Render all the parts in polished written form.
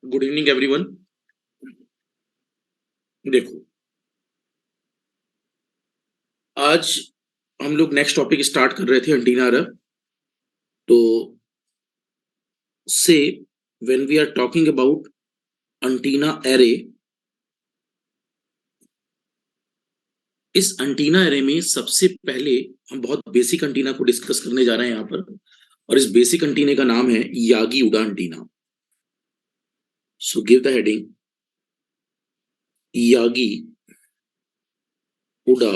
Good evening everyone. देखो, आज हम लोग नेक्स्ट टॉपिक स्टार्ट कर रहे थे एंटीना अरब। तो से when we are talking about antenna array, इस एंटीना एरे में सबसे पहले हम बहुत बेसिक एंटीना को डिस्कस करने जा रहे हैं यहाँ पर। और इस बेसिक एंटीने का नाम है Yagi Uda antenna. So give the heading Yagi Uda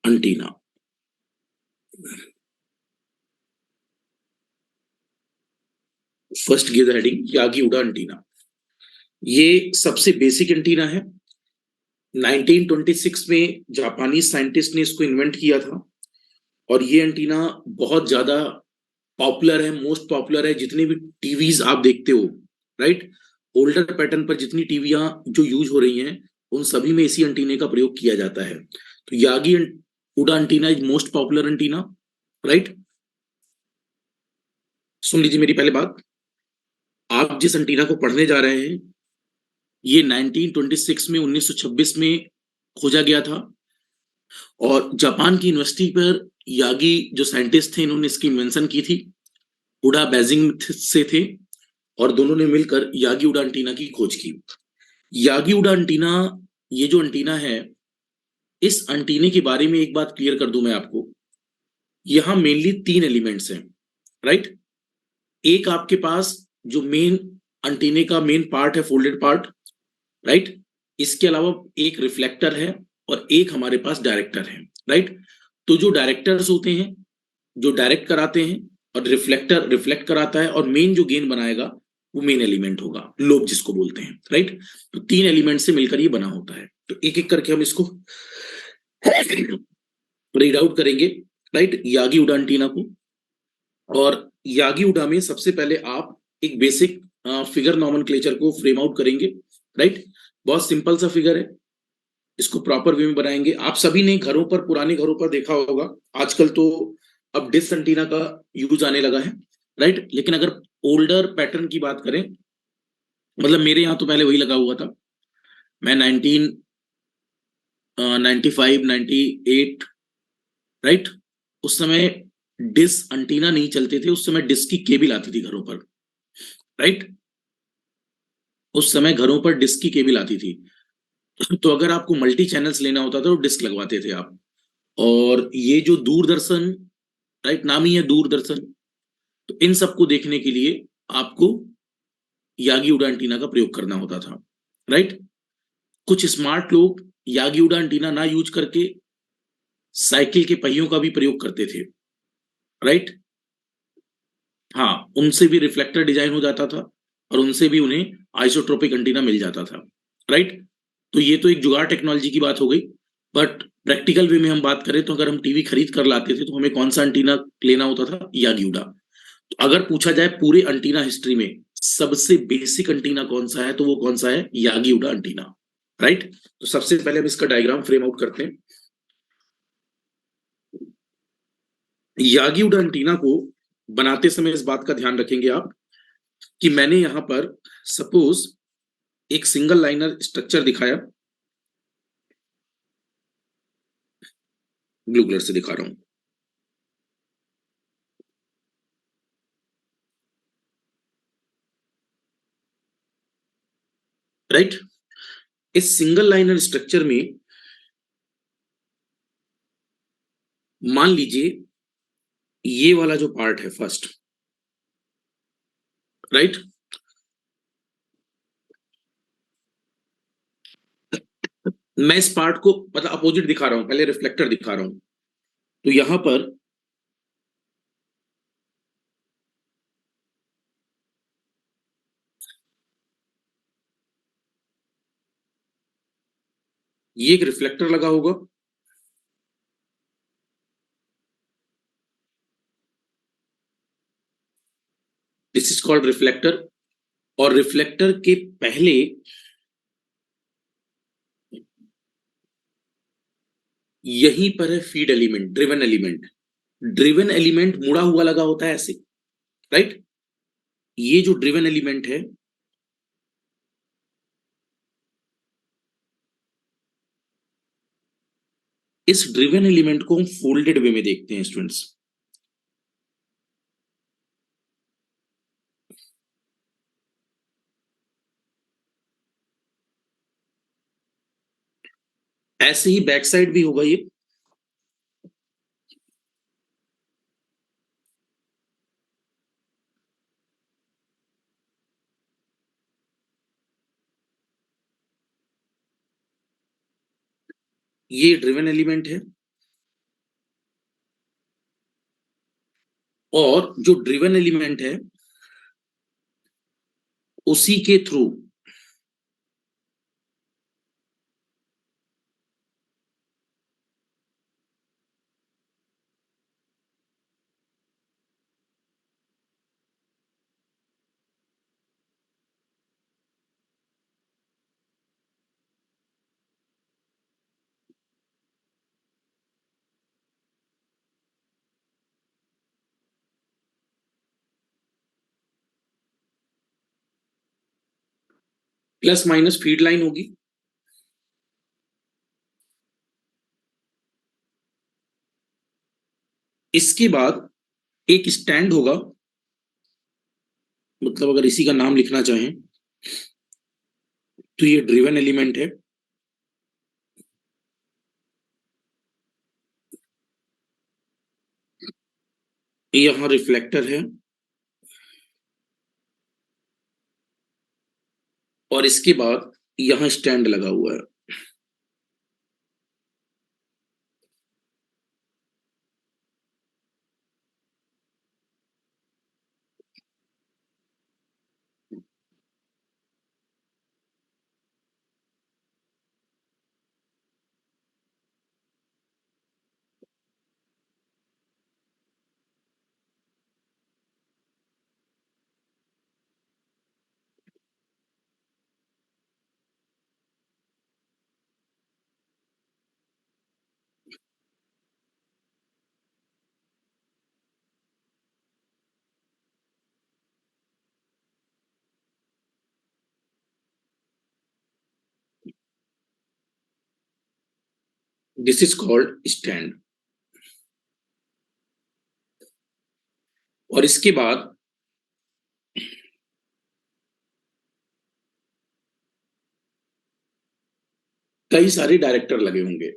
antenna. First give the heading Yagi Uda antenna. ये सबसे बेसिक एंटीना है। 1926 में जापानीज साइंटिस्ट ने इसको इन्वेंट किया था। और ये एंटीना बहुत ज्यादा पॉपुलर है, मोस्ट पॉपुलर है। जितने भी टीवीज आप देखते हो, राइट, ओल्डर पैटर्न पर जितनी टीवियां जो यूज हो रही हैं, उन सभी में इसी एंटीने का प्रयोग किया जाता है। तो Yagi Uda antenna is most popular antenna, right. सुन लीजिए मेरी पहले बात। आप जिस एंटीना को पढ़ने जा रहे हैं, ये 1926 में 1926 में खोजा गया था। और जापान की यूनिवर्सिटी पर यागी जो साइंटिस्ट थे, इन्होंने इसकी इन्वेंशन की थी। उडा बेजिंग से थे और दोनों ने मिलकर यागी उडा एंटीना की खोज की। यागी उडा एंटीना, ये जो एंटीना है, इस एंटीने के बारे में एक बात क्लियर कर दूं मैं आपको। यहां मेनली तीन एलिमेंट्स हैं, राइट। एक आपके पास जो मेन एंटीने का मेन पार्ट है, फोल्डेड पार्ट, राइट। इसके अलावा एक रिफ्लेक्टर है और एक हमारे पास डायरेक्टर है, राइट। तो जो डायरेक्टर्स होते हैं, जो डायरेक्ट कराते हैं, और रिफ्लेक्टर रिफ्लेक्ट कराता है, और मेन जो गेन बनाएगा वो मेन एलिमेंट होगा, लोब जिसको बोलते हैं, राइट। तो तीन एलिमेंट से मिलकर ये बना होता है। तो एक एक करके हम इसको रीड आउट करेंगे, राइट, यागी उडा एंटीना को। और यागी उडा में सबसे पहले आप एक बेसिक फिगर नॉमेनक्लेचर को फ्रेम आउट करेंगे, राइट। बहुत सिंपल सा फिगर है, इसको प्रॉपर वे में बनाएंगे। आप सभी ने घरों पर, पुराने घरों पर देखा होगा। आजकल तो अब डिस एंटीना का यूज आने लगा है, राइट। लेकिन अगर ओल्डर पैटर्न की बात करें, मतलब मेरे यहाँ तो पहले वही लगा हुआ था। मैं 1995 98, राइट, उस समय डिस एंटीना नहीं चलते थे। उस समय डिस की केबल आती थी घरों पर, राइट। उस समय घरों पर डिस्क की केबल आती थी। तो अगर आपको मल्टी चैनल्स लेना होता था तो डिस्क लगवाते थे आप। और ये जो दूरदर्शन, राइट, नाम ही है दूरदर्शन, तो इन सबको देखने के लिए आपको यागी उडा एंटीना का प्रयोग करना होता था, राइट। कुछ स्मार्ट लोग यागी उडा एंटीना ना यूज करके साइकिल के पहियों का भी प्रयोग करते थे, राइट। हाँ, उनसे भी रिफ्लेक्टर डिजाइन हो जाता था और उनसे भी उन्हें आइसोट्रोपिक एंटीना मिल जाता था, राइट। तो ये तो एक जुगाड़ टेक्नोलॉजी की बात हो गई। बट प्रैक्टिकल वे में हम बात करें तो अगर हम टीवी खरीद कर लाते थे तो हमें कौन सा एंटीना लेना होता था? Yagi Uda. तो अगर पूछा जाए पूरे एंटीना हिस्ट्री में सबसे बेसिक एंटीना कौन सा है, तो वो कौन सा है? Yagi Uda antenna, right. तो सबसे पहले हम इसका डायग्राम फ्रेम आउट करते हैं। यागी उडा एंटीना को बनाते समय इस बात का ध्यान रखेंगे आप कि मैंने यहां पर सपोज एक सिंगल लाइनर स्ट्रक्चर दिखाया, ब्लू कलर से दिखा रहा हूं, राइट। इस सिंगल लाइनर स्ट्रक्चर में मान लीजिए ये वाला जो पार्ट है फर्स्ट, राइट, मैं इस पार्ट को मतलब अपोजिट दिखा रहा हूं, पहले रिफ्लेक्टर दिखा रहा हूं। तो यहां पर ये एक रिफ्लेक्टर लगा होगा, दिस इज कॉल्ड रिफ्लेक्टर। और रिफ्लेक्टर के पहले यहीं पर है feed element, driven element. Driven element मुड़ा हुआ लगा होता है ऐसे, राइट। ये जो ड्रिवन एलिमेंट है, इस ड्रिवन एलिमेंट को हम फोल्डेड वे में देखते हैं स्टूडेंट्स। ऐसे ही बैक साइड भी होगा ये। ये ड्रिवन एलिमेंट है और जो ड्रिवन एलिमेंट है उसी के through plus minus feed line होगी। इसके बाद एक स्टैंड होगा, मतलब अगर इसी का नाम लिखना चाहें तो ये ड्रिवन एलिमेंट है। यहां रिफ्लेक्टर है और इसके बाद यहां स्टैंड लगा हुआ है। This is called stand. और इसके बाद कई सारे डायरेक्टर लगे होंगे।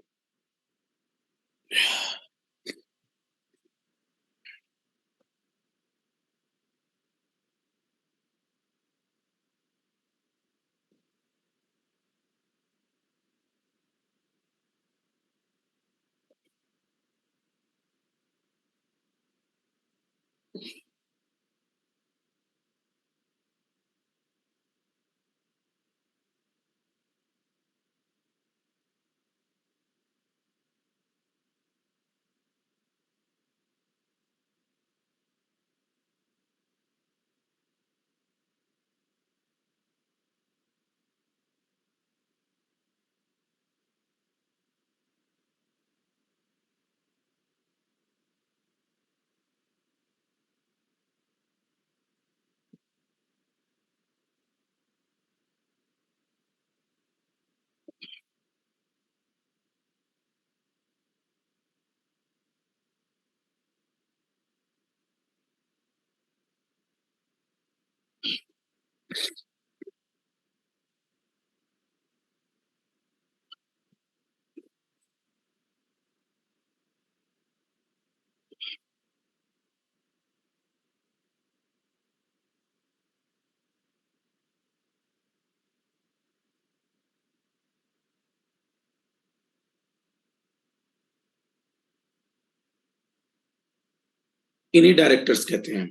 इन्हीं डायरेक्टर्स कहते हैं।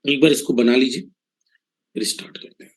एक बार इसको बना लीजिए, रिस्टार्ट करते हैं।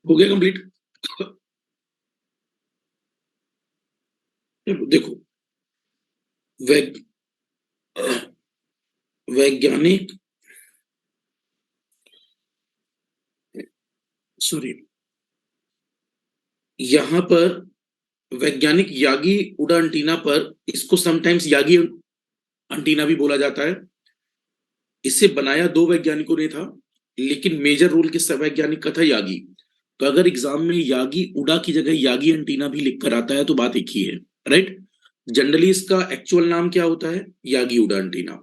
हो गया कंप्लीट। देखो, वैग वैज्ञानिक, सॉरी, यहां पर वैज्ञानिक यागी उडा एंटीना पर, इसको समटाइम्स यागी एंटीना भी बोला जाता है। इसे बनाया दो वैज्ञानिकों ने था, लेकिन मेजर रोल किस वैज्ञानिक का था? यागी। तो अगर एग्जाम में यागी उडा की जगह यागी एंटीना भी लिखकर आता है तो बात एक ही है, राइट। जनरली इसका एक्चुअल नाम क्या होता है? Yagi Uda antenna,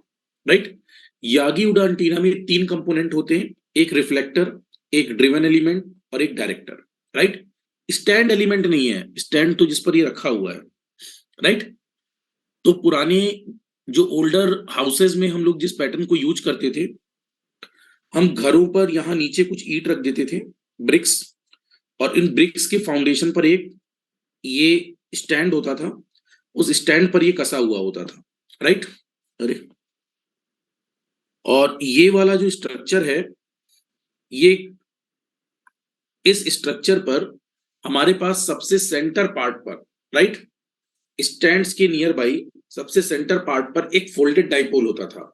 right. Yagi Uda antenna में तीन कंपोनेंट होते हैं, एक रिफ्लेक्टर, एक ड्रिवन एलिमेंट और एक डायरेक्टर, राइट। स्टैंड एलिमेंट नहीं है, स्टैंड तो जिस पर ये रखा हुआ है, राइट। तो पुराने जो ओल्डर हाउसेज में हम लोग जिस पैटर्न को यूज करते थे, हम घरों पर यहाँ नीचे कुछ ईंट रख देते थे, ब्रिक्स, और इन ब्रिक्स के फाउंडेशन पर एक ये स्टैंड होता था, उस स्टैंड पर ये कसा हुआ होता था, राइट। अरे, और ये वाला जो स्ट्रक्चर है, ये इस स्ट्रक्चर पर हमारे पास सबसे सेंटर पार्ट पर, राइट, स्टैंड्स के नियर बाई सबसे सेंटर पार्ट पर एक फोल्डेड डाइपोल होता था।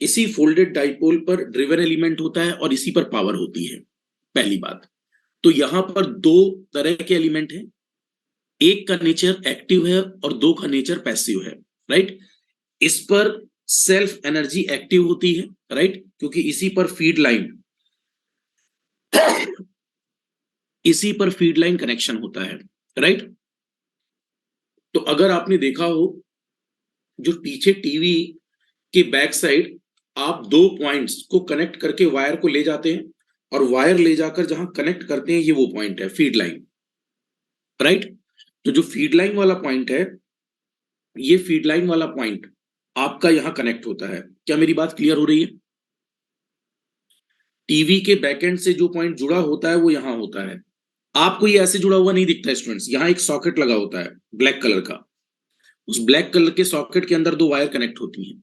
इसी फोल्डेड डाइपोल पर ड्रिवन एलिमेंट होता है और इसी पर पावर होती है, पहली बात। तो यहां पर दो तरह के एलिमेंट हैं, एक का नेचर एक्टिव है और दो का नेचर पैसिव है, राइट। इस पर सेल्फ एनर्जी एक्टिव होती है, राइट, क्योंकि इसी पर फीड लाइन कनेक्शन होता है, राइट। तो अगर आपने देखा हो, जो पीछे टीवी के बैक साइड आप दो पॉइंट्स को कनेक्ट करके वायर को ले जाते हैं, और वायर ले जाकर जहां कनेक्ट करते हैं, ये वो पॉइंट है फीड लाइन, राइट। तो जो फीड लाइन वाला पॉइंट है, ये फीड लाइन वाला पॉइंट आपका यहां कनेक्ट होता है। क्या मेरी बात क्लियर हो रही है? टीवी के बैकएंड से जो पॉइंट जुड़ा होता है वो यहां होता है। आपको ये ऐसे जुड़ा हुआ नहीं दिखता स्टूडेंट्स, यहां एक सॉकेट लगा होता है ब्लैक कलर का, उस ब्लैक कलर के सॉकेट के अंदर दो वायर कनेक्ट होती हैं,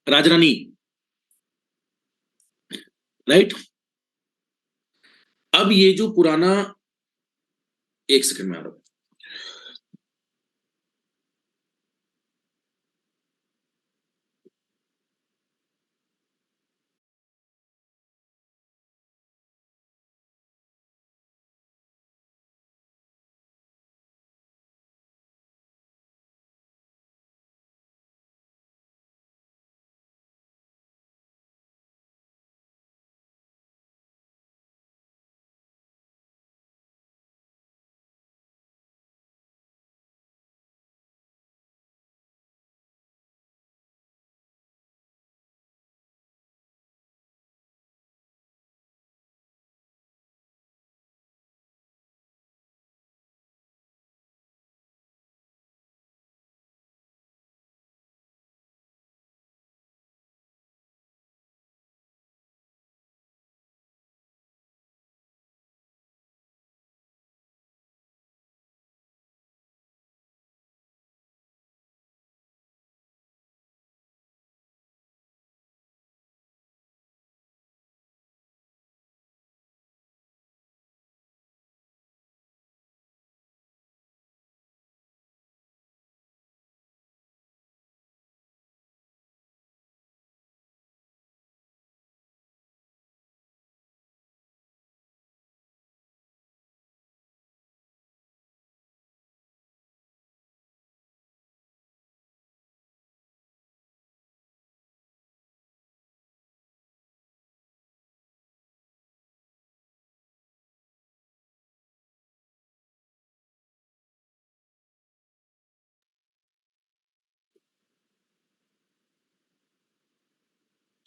राजरानी, राइट। अब ये जो पुराना, एक सेकंड में आ रहा हूं।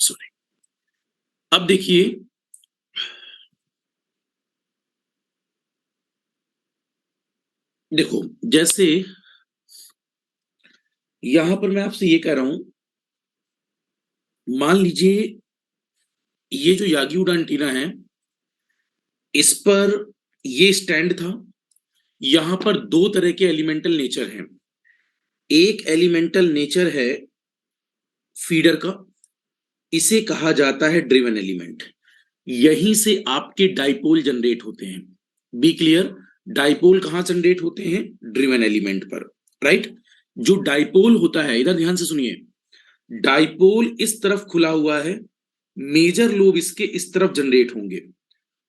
सॉरी। अब देखिए, देखो, जैसे यहां पर मैं आपसे ये कह रहा हूं, मान लीजिए ये जो यागी उडा एंटीना है, इस पर ये स्टैंड था, यहां पर दो तरह के एलिमेंटल नेचर हैं। एक एलिमेंटल नेचर है फीडर का, इसे कहा जाता है ड्रिवन एलिमेंट। यहीं से आपके डाइपोल जनरेट होते हैं, बी क्लियर। डाइपोल कहां जनरेट होते हैं? ड्रिवन एलिमेंट पर, राइट। जो डाइपोल होता है, इधर ध्यान से सुनिए, डाइपोल इस तरफ खुला हुआ है, मेजर लोब इसके इस तरफ जनरेट होंगे।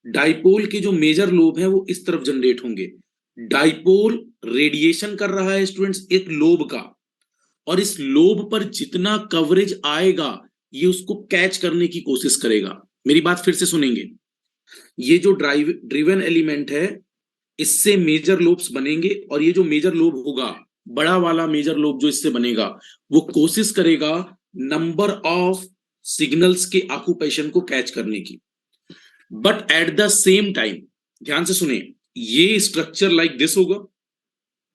डाइपोल के जो मेजर लोब है वो इस तरफ जनरेट होंगे। डाइपोल रेडिएशन कर रहा है स्टूडेंट्स एक लोब का, और इस लोब पर जितना कवरेज आएगा ये उसको कैच करने की कोशिश करेगा। मेरी बात फिर से सुनेंगे, ये जो ड्रिवन एलिमेंट है इससे मेजर लोब्स बनेंगे, और ये जो मेजर लोब होगा, बड़ा वाला मेजर लोब जो इससे बनेगा, वो कोशिश करेगा नंबर ऑफ सिग्नल्स के ऑक्यूपेशन को कैच करने की। But at the same time, ध्यान से सुने, ये स्ट्रक्चर लाइक दिस होगा,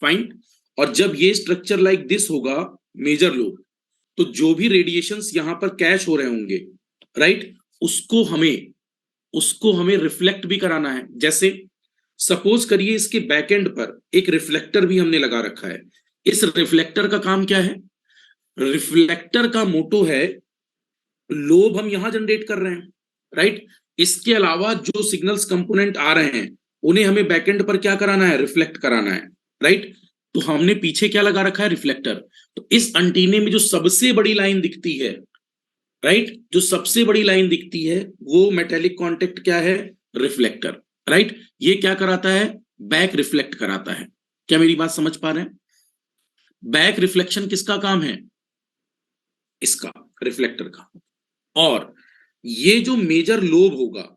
फाइन। और जब ये स्ट्रक्चर लाइक दिस होगा मेजर लोब, तो जो भी रेडिएशंस यहां पर कैच हो रहे होंगे, राइट, उसको हमें रिफ्लेक्ट भी कराना है। जैसे सपोज करिए इसके बैकएंड पर एक रिफ्लेक्टर भी हमने लगा रखा है। इस रिफ्लेक्टर का काम क्या है? रिफ्लेक्टर का मोटो है लोब हम यहां जनरेट कर रहे हैं, राइट। इसके अलावा जो सिग्नल्स कंपोनेंट आ रहे हैं उन्हें हमें बैकएंड पर क्या कराना है? रिफ्लेक्ट कराना है, राइट। तो हमने पीछे क्या लगा रखा है? रिफ्लेक्टर। तो इस एंटीने में जो सबसे बड़ी लाइन दिखती है, राइट, जो सबसे बड़ी लाइन दिखती है वो मेटेलिक कांटेक्ट क्या है? Reflector, right. ये क्या कराता है? बैक रिफ्लेक्ट कराता है। क्या मेरी बात समझ पा रहे हैं? बैक रिफ्लेक्शन किसका काम है? इसका, रिफ्लेक्टर का। और ये जो मेजर लोब होगा,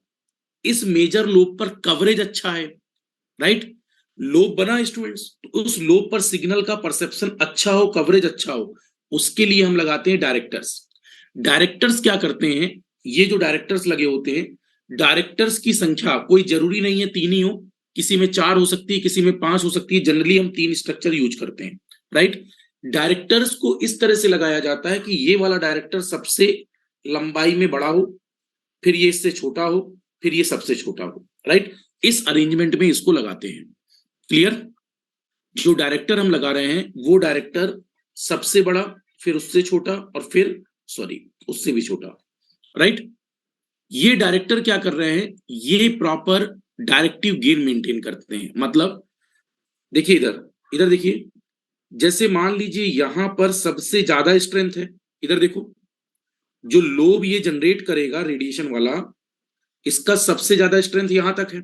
इस मेजर लोब पर कवरेज अच्छा है, राइट। लोब बना स्टूडेंट्स, तो उस लोब पर सिग्नल का परसेप्शन अच्छा हो, कवरेज अच्छा हो, उसके लिए हम लगाते हैं डायरेक्टर्स। डायरेक्टर्स क्या करते हैं? ये जो डायरेक्टर्स लगे होते हैं, डायरेक्टर्स की संख्या कोई जरूरी नहीं है 3 ही हो, किसी में 4 हो सकती है, किसी में 5 हो सकती है। जनरली हम 3 स्ट्रक्चर यूज करते हैं, राइट। डायरेक्टर्स को इस तरह से लगाया जाता है कि ये वाला डायरेक्टर सबसे लंबाई में बड़ा हो, फिर ये इससे छोटा हो, फिर ये सबसे छोटा हो, राइट। इस अरेंजमेंट में इसको लगाते हैं। क्लियर? जो डायरेक्टर हम लगा रहे हैं वो डायरेक्टर सबसे बड़ा, फिर उससे छोटा, और फिर उससे भी छोटा, राइट। ये डायरेक्टर क्या कर रहे हैं? ये प्रॉपर डायरेक्टिव गेन मेंटेन करते हैं। मतलब देखिए इधर, इधर देखिए, जैसे मान लीजिए यहां पर सबसे ज्यादा स्ट्रेंथ है, इधर देखो, जो लोब ये जनरेट करेगा रेडिएशन वाला, इसका सबसे ज्यादा स्ट्रेंथ यहां तक है,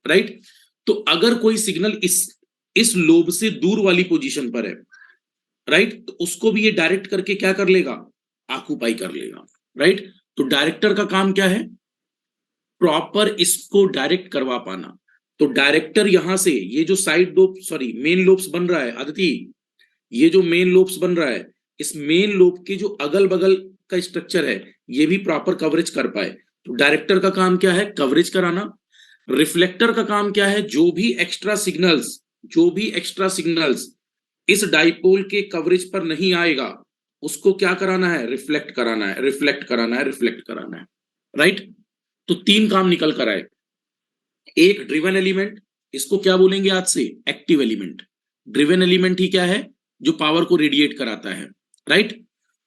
राइट। तो अगर कोई सिग्नल इस लोब से दूर वाली पोजीशन पर है, राइट, तो उसको भी ये डायरेक्ट करके क्या कर लेगा? ऑक्यूपाई कर लेगा, राइट। तो डायरेक्टर का काम क्या है? प्रॉपर इसको डायरेक्ट करवा पाना। तो डायरेक्टर यहां से ये जो साइड लोब मेन लोब्स बन रहा है अदिति, ये जो मेन लोब्स बन रहा है, इस मेन लोब के जो अगल बगल का स्ट्रक्चर है ये भी प्रॉपर कवरेज कर पाए। तो डायरेक्टर का काम क्या है? कवरेज कराना। रिफ्लेक्टर का काम क्या है? जो भी एक्स्ट्रा सिग्नल्स इस डाइपोल के कवरेज पर नहीं आएगा उसको क्या कराना है? रिफ्लेक्ट कराना है, रिफ्लेक्ट कराना है, रिफ्लेक्ट कराना है, राइट। तो 3 काम निकल कर आए। एक ड्रिवन एलिमेंट, इसको क्या बोलेंगे आज से? Active element. ड्रिवन एलिमेंट ही क्या है? जो पावर को रेडिएट कराता है, राइट।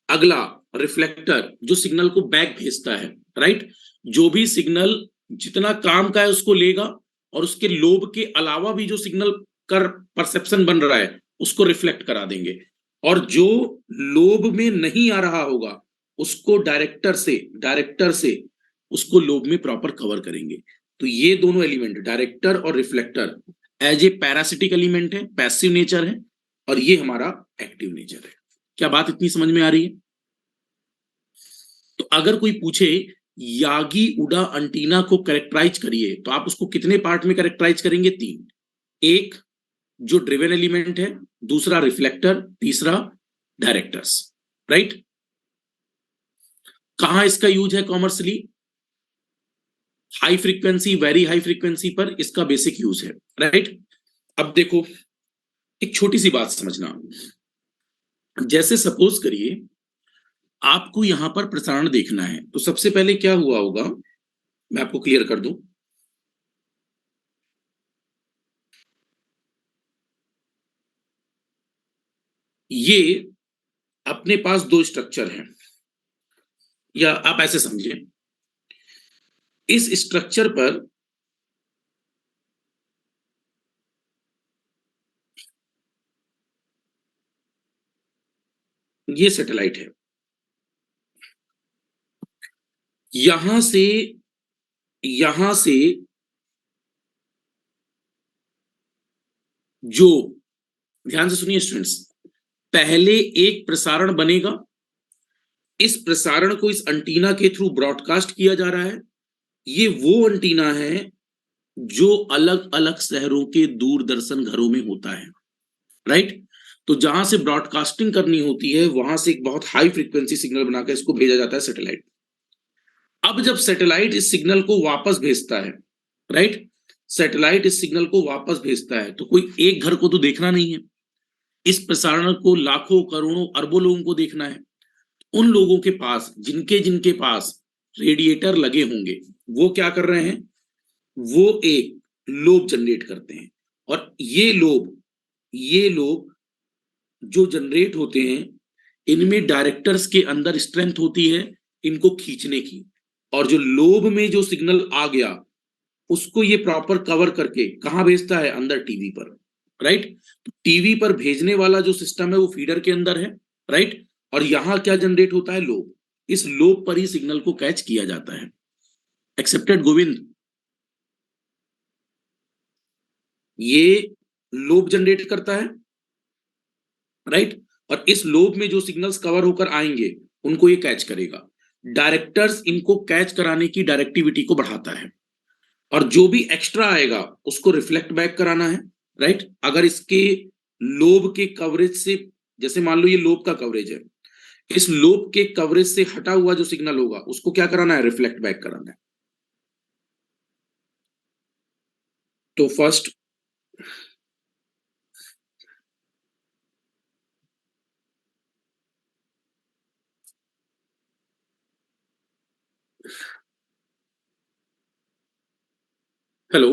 अगला रिफ्लेक्टर, जो सिग्नल को बैक भेजता है, राइट। जो भी सिग्नल जितना काम का है उसको लेगा, और उसके लोब के अलावा भी जो सिग्नल कर परसेप्शन बन रहा है उसको रिफ्लेक्ट करा देंगे। और जो लोब में नहीं आ रहा होगा उसको डायरेक्टर से उसको लोब में प्रॉपर कवर करेंगे। तो ये दोनों एलिमेंट, डायरेक्टर और reflector, as a parasitic element है, पैसिव नेचर है, और ये हमारा एक्टिव नेचर है। क्या बात इतनी समझ में आ रही है? तो अगर कोई पूछे यागी उडा एंटीना को कैरेक्टराइज करिए, तो आप उसको कितने पार्ट में कैरेक्टराइज करेंगे? 3। एक जो ड्रिवन एलिमेंट है, दूसरा रिफ्लेक्टर, तीसरा डायरेक्टर्स, राइट। कहां इसका यूज है commercially? High frequency, very high frequency पर इसका बेसिक यूज है, राइट। अब देखो, एक छोटी सी बात समझना। जैसे सपोज करिए आपको यहां पर प्रसारण देखना है, तो सबसे पहले क्या हुआ होगा मैं आपको क्लियर कर दूं। ये अपने पास 2 स्ट्रक्चर हैं, या आप ऐसे समझिए, इस स्ट्रक्चर पर ये सैटेलाइट है। यहां से जो, ध्यान से सुनिए स्टूडेंट्स, पहले एक प्रसारण बनेगा, इस प्रसारण को इस एंटीना के थ्रू ब्रॉडकास्ट किया जा रहा है। ये वो एंटीना है जो अलग अलग शहरों के दूरदर्शन घरों में होता है, राइट। तो जहां से ब्रॉडकास्टिंग करनी होती है वहां से एक बहुत हाई फ्रीक्वेंसी सिग्नल बनाकर इसको भेजा जाता है सैटेलाइट। अब जब सैटेलाइट इस सिग्नल को वापस भेजता है, राइट, सैटेलाइट इस सिग्नल को वापस भेजता है, तो कोई एक घर को तो देखना नहीं है, इस प्रसारण को लाखों करोड़ों अरबों लोगों को देखना है। उन लोगों के पास जिनके जिनके पास रेडिएटर लगे होंगे वो क्या कर रहे हैं, वो एक लोब जनरेट करते हैं, और ये लोब जो जनरेट होते हैं इनमें डायरेक्टर्स के अंदर स्ट्रेंथ होती है इनको खींचने की, और जो लोब में जो सिग्नल आ गया उसको ये प्रॉपर कवर करके कहां भेजता है, अंदर टीवी पर, राइट। तो टीवी पर भेजने वाला जो सिस्टम है वो फीडर के अंदर है, राइट, और यहां क्या जनरेट होता है, लोब। इस लोब पर ही सिग्नल को कैच किया जाता है। एक्सेप्टेड गोविंद? ये लोब जनरेट करता है, राइट, और इस लोब में जो सिग्नल्स कवर होकर आएंगे उनको ये कैच करेगा। डायरेक्टर्स इनको कैच कराने की डायरेक्टिविटी को बढ़ाता है, और जो भी एक्स्ट्रा आएगा उसको रिफ्लेक्ट बैक कराना है, राइट। अगर इसके लोब के कवरेज से, जैसे मान लो ये लोब का कवरेज है, इस लोब के कवरेज से हटा हुआ जो सिग्नल होगा उसको क्या कराना है, रिफ्लेक्ट बैक कराना है। तो फर्स्ट, हेलो,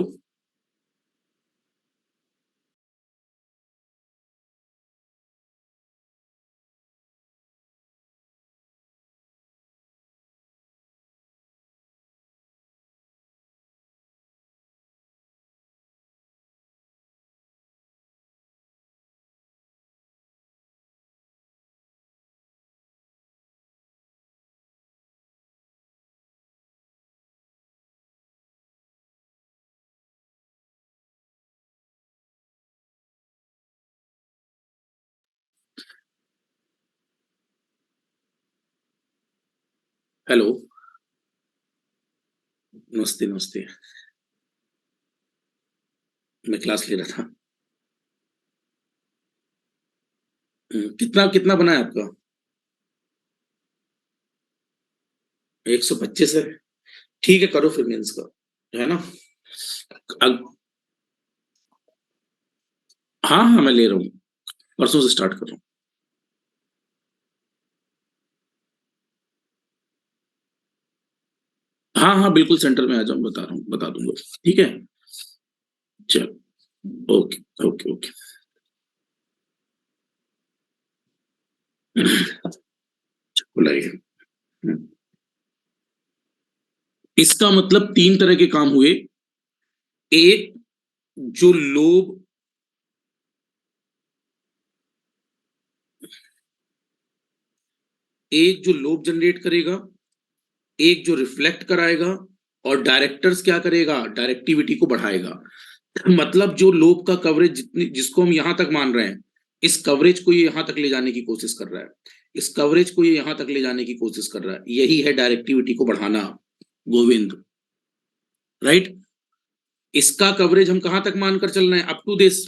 हेलो, नमस्ते नमस्ते। मैं क्लास ले रहा था। कितना कितना बना है आपका? 125 है। ठीक है, करो फिर मेंस का, है ना। अग, हाँ हाँ, मैं ले रहा हूँ, परसों से स्टार्ट कर रहा हूँ। हाँ हाँ, बिल्कुल सेंटर में आ जाऊँ, बता रहा हूँ, बता दूंगा। ठीक है, चल, ओके ओके ओके। बुलाइए। इसका मतलब तीन तरह के काम हुए। एक, जो लोब, एक जो लोब जनरेट करेगा, एक जो रिफ्लेक्ट कराएगा, और डायरेक्टर्स क्या करेगा, डायरेक्टिविटी को बढ़ाएगा। मतलब जो लोब का कवरेज जितनी, जिसको हम यहां तक मान रहे हैं, इस कवरेज को ये यहां तक ले जाने की कोशिश कर रहा है, इस कवरेज को ये यहां तक ले जाने की कोशिश कर रहा है, यही है डायरेक्टिविटी को बढ़ाना, गोविंद, राइट। इसका कवरेज हम कहां तक मानकर चल रहे हैं, अप टू दिस,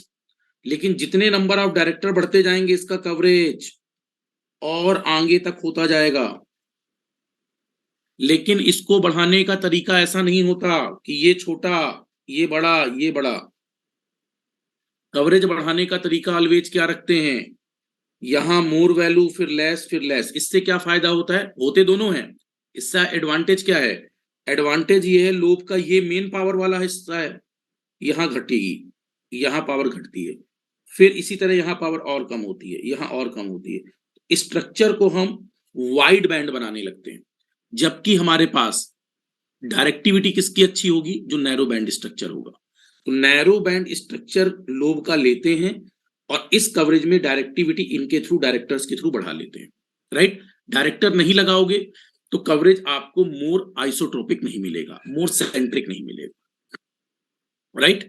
लेकिन जितने नंबर ऑफ डायरेक्टर बढ़ते जाएंगे इसका कवरेज और आगे तक होता जाएगा। लेकिन इसको बढ़ाने का तरीका ऐसा नहीं होता कि ये छोटा, ये बड़ा, ये बड़ा। कवरेज बढ़ाने का तरीका ऑलवेज क्या रखते हैं, यहां मोर वैल्यू फिर लेस फिर लेस। इससे क्या फायदा होता है, होते दोनों हैं। इसका एडवांटेज क्या है, एडवांटेज ये है, लोब का ये मेन पावर वाला हिस्सा है, यहां घटेगी, यहां पावर घटती है, फिर इसी तरह यहां पावर और कम होती है, यहां और कम होती है। स्ट्रक्चर को हम वाइड बैंड बनाने लगते हैं, जबकि हमारे पास डायरेक्टिविटी किसकी अच्छी होगी, जो नैरो बैंड स्ट्रक्चर होगा। तो नैरो बैंड स्ट्रक्चर लोब का लेते हैं और इस कवरेज में डायरेक्टिविटी इनके थ्रू, डायरेक्टर्स के थ्रू बढ़ा लेते हैं। राइट। डायरेक्टर नहीं लगाओगे तो कवरेज आपको मोर आइसोट्रोपिक नहीं मिलेगा, मोर सेंट्रिक नहीं मिलेगा, राइट।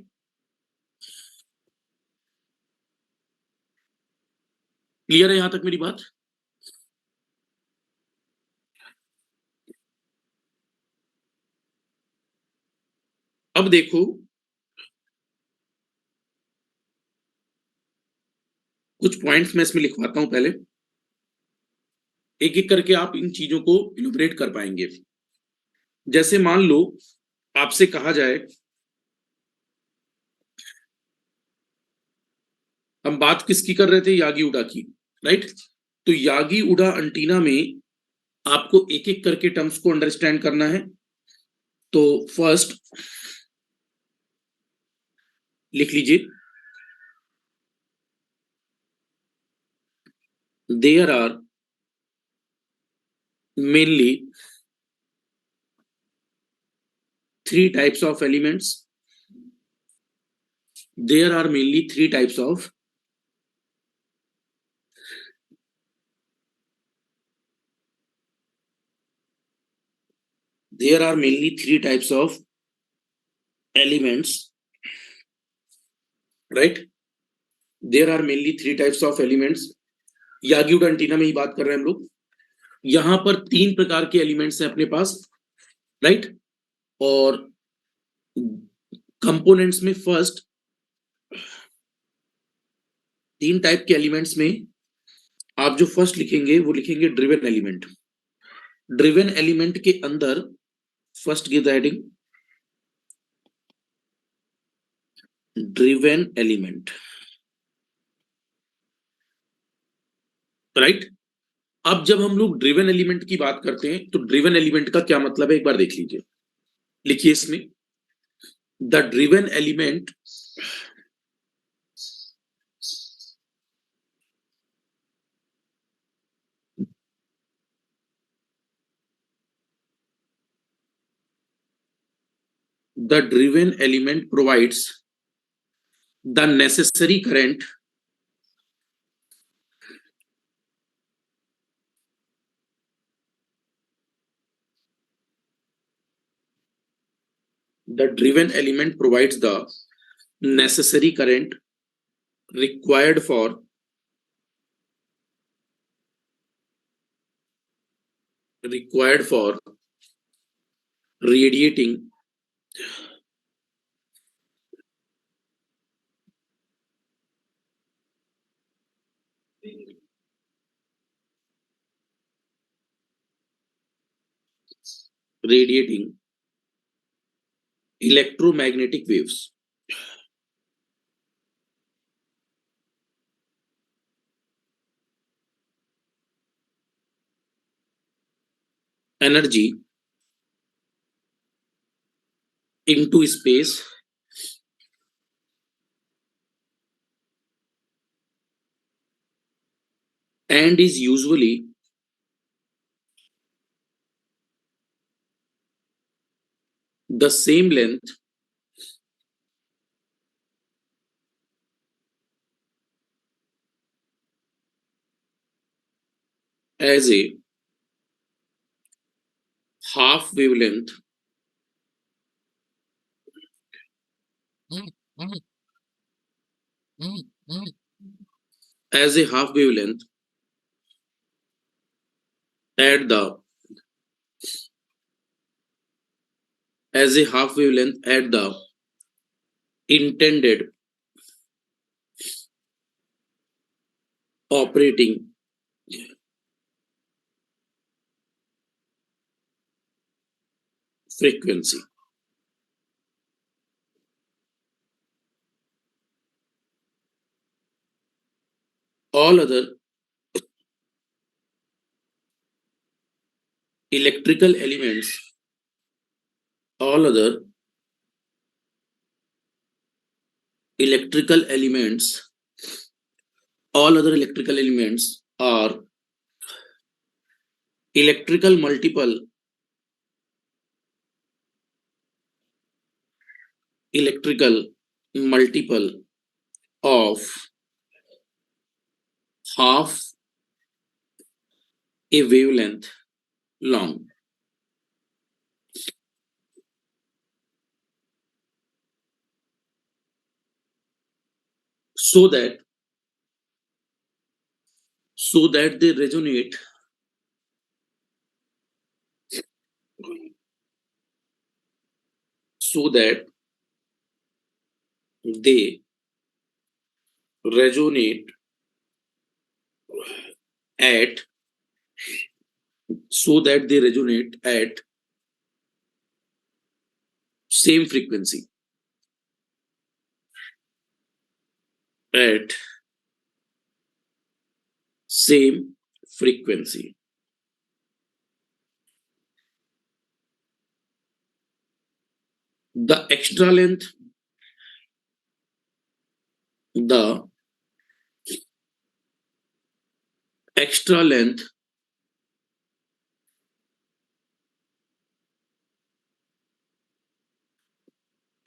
क्लियर है यहां तक मेरी बात? अब देखो, कुछ पॉइंट्स मैं इसमें लिखवाता हूं पहले, एक एक करके आप इन चीजों को इलुबरेट कर पाएंगे। जैसे मान लो आपसे कहा जाए, हम बात किसकी कर रहे थे, यागी उडा की, राइट। तो यागी उडा अंटीना में आपको एक एक करके टर्म्स को अंडरस्टैंड करना है। तो फर्स्ट लिख लीजिए, there are mainly three types of elements. There are mainly three types of elements, right? There are mainly three types of elements. Yagi antenna में ही बात कर रहे हैं हम लोग। यहां पर तीन प्रकार के एलिमेंट्स हैं अपने पास, राइट। और कंपोनेंट्स में फर्स्ट तीन टाइप के एलिमेंट्स में आप जो फर्स्ट लिखेंगे वो लिखेंगे ड्रिवन एलिमेंट। ड्रिवन एलिमेंट के अंदर first give the heading driven element, right. अब जब हम लोग ड्रिवन एलिमेंट की बात करते हैं तो ड्रिवन एलिमेंट का क्या मतलब है एक बार देख लीजिए। लिखिए इसमें, the driven element provides the necessary current the driven element provides the necessary current required for radiating electromagnetic waves. Energy into space and is usually the same length as a half wavelength as a half wavelength at the intended operating frequency. All other electrical elements all other electrical elements are electrical multiple of half a wavelength long. So that they resonate so that they resonate at same frequency, at same frequency. The extra length extra length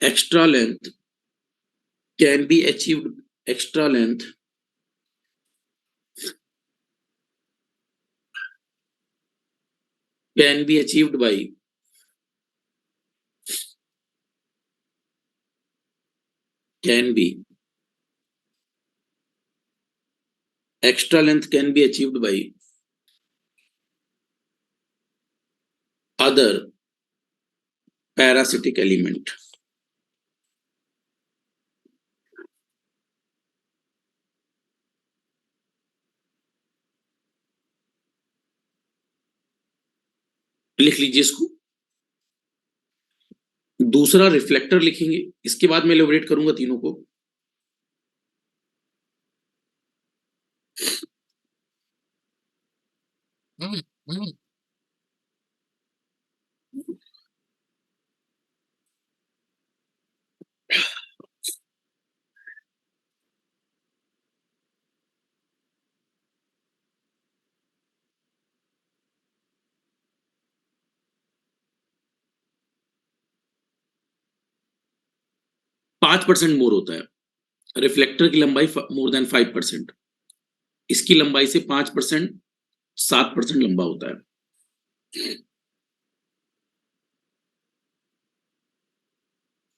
extra length can be achieved extra length can be achieved by extra length can be achieved by other parasitic element. लिख लीजिए इसको। दूसरा reflector लिखेंगे, इसके बाद मैं elaborate करूंगा तीनों को। हम्म 5% मोर होता है। रिफ्लेक्टर की लंबाई मोर देन 5%, इसकी लंबाई से 5%, 7% लंबा होता है।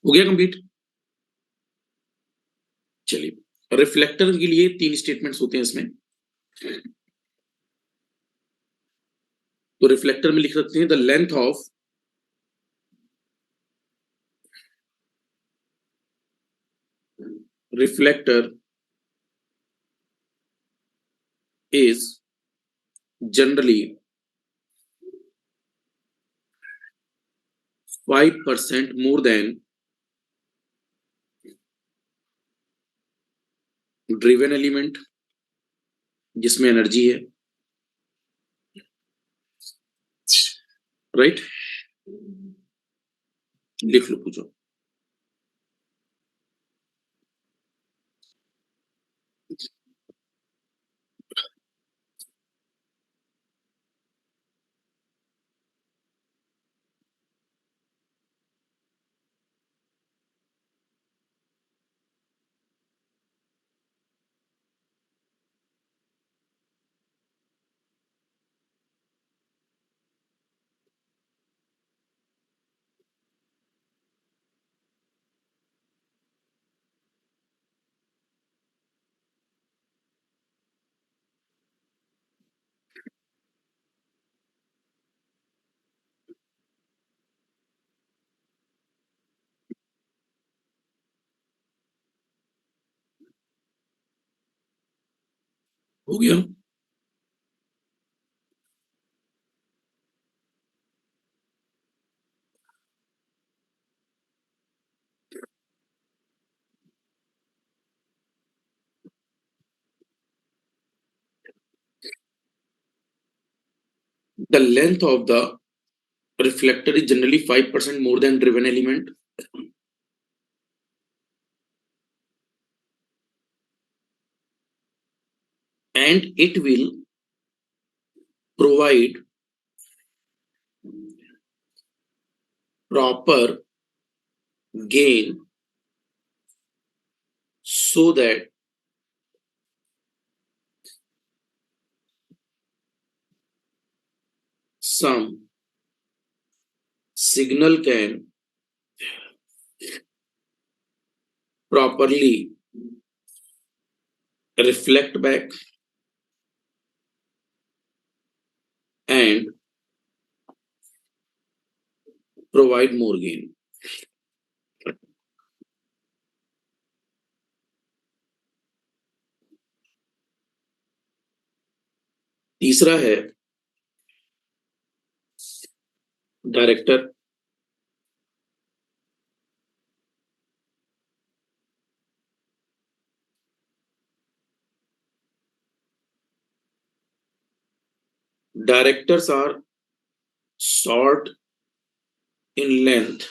हो गया कंप्लीट। चलिए, रिफ्लेक्टर के लिए 3 स्टेटमेंट्स होते हैं इसमें। तो रिफ्लेक्टर में लिख सकते हैं the length of reflector is generally 5% more than driven element जिसमें एनर्जी है, राइट? लिख लो, पूछो। हो गया। The length of the reflector is generally 5% more than driven element, and it will provide proper gain so that some signal can properly reflect back and provide more gain. तीसरा है director, directors are short in length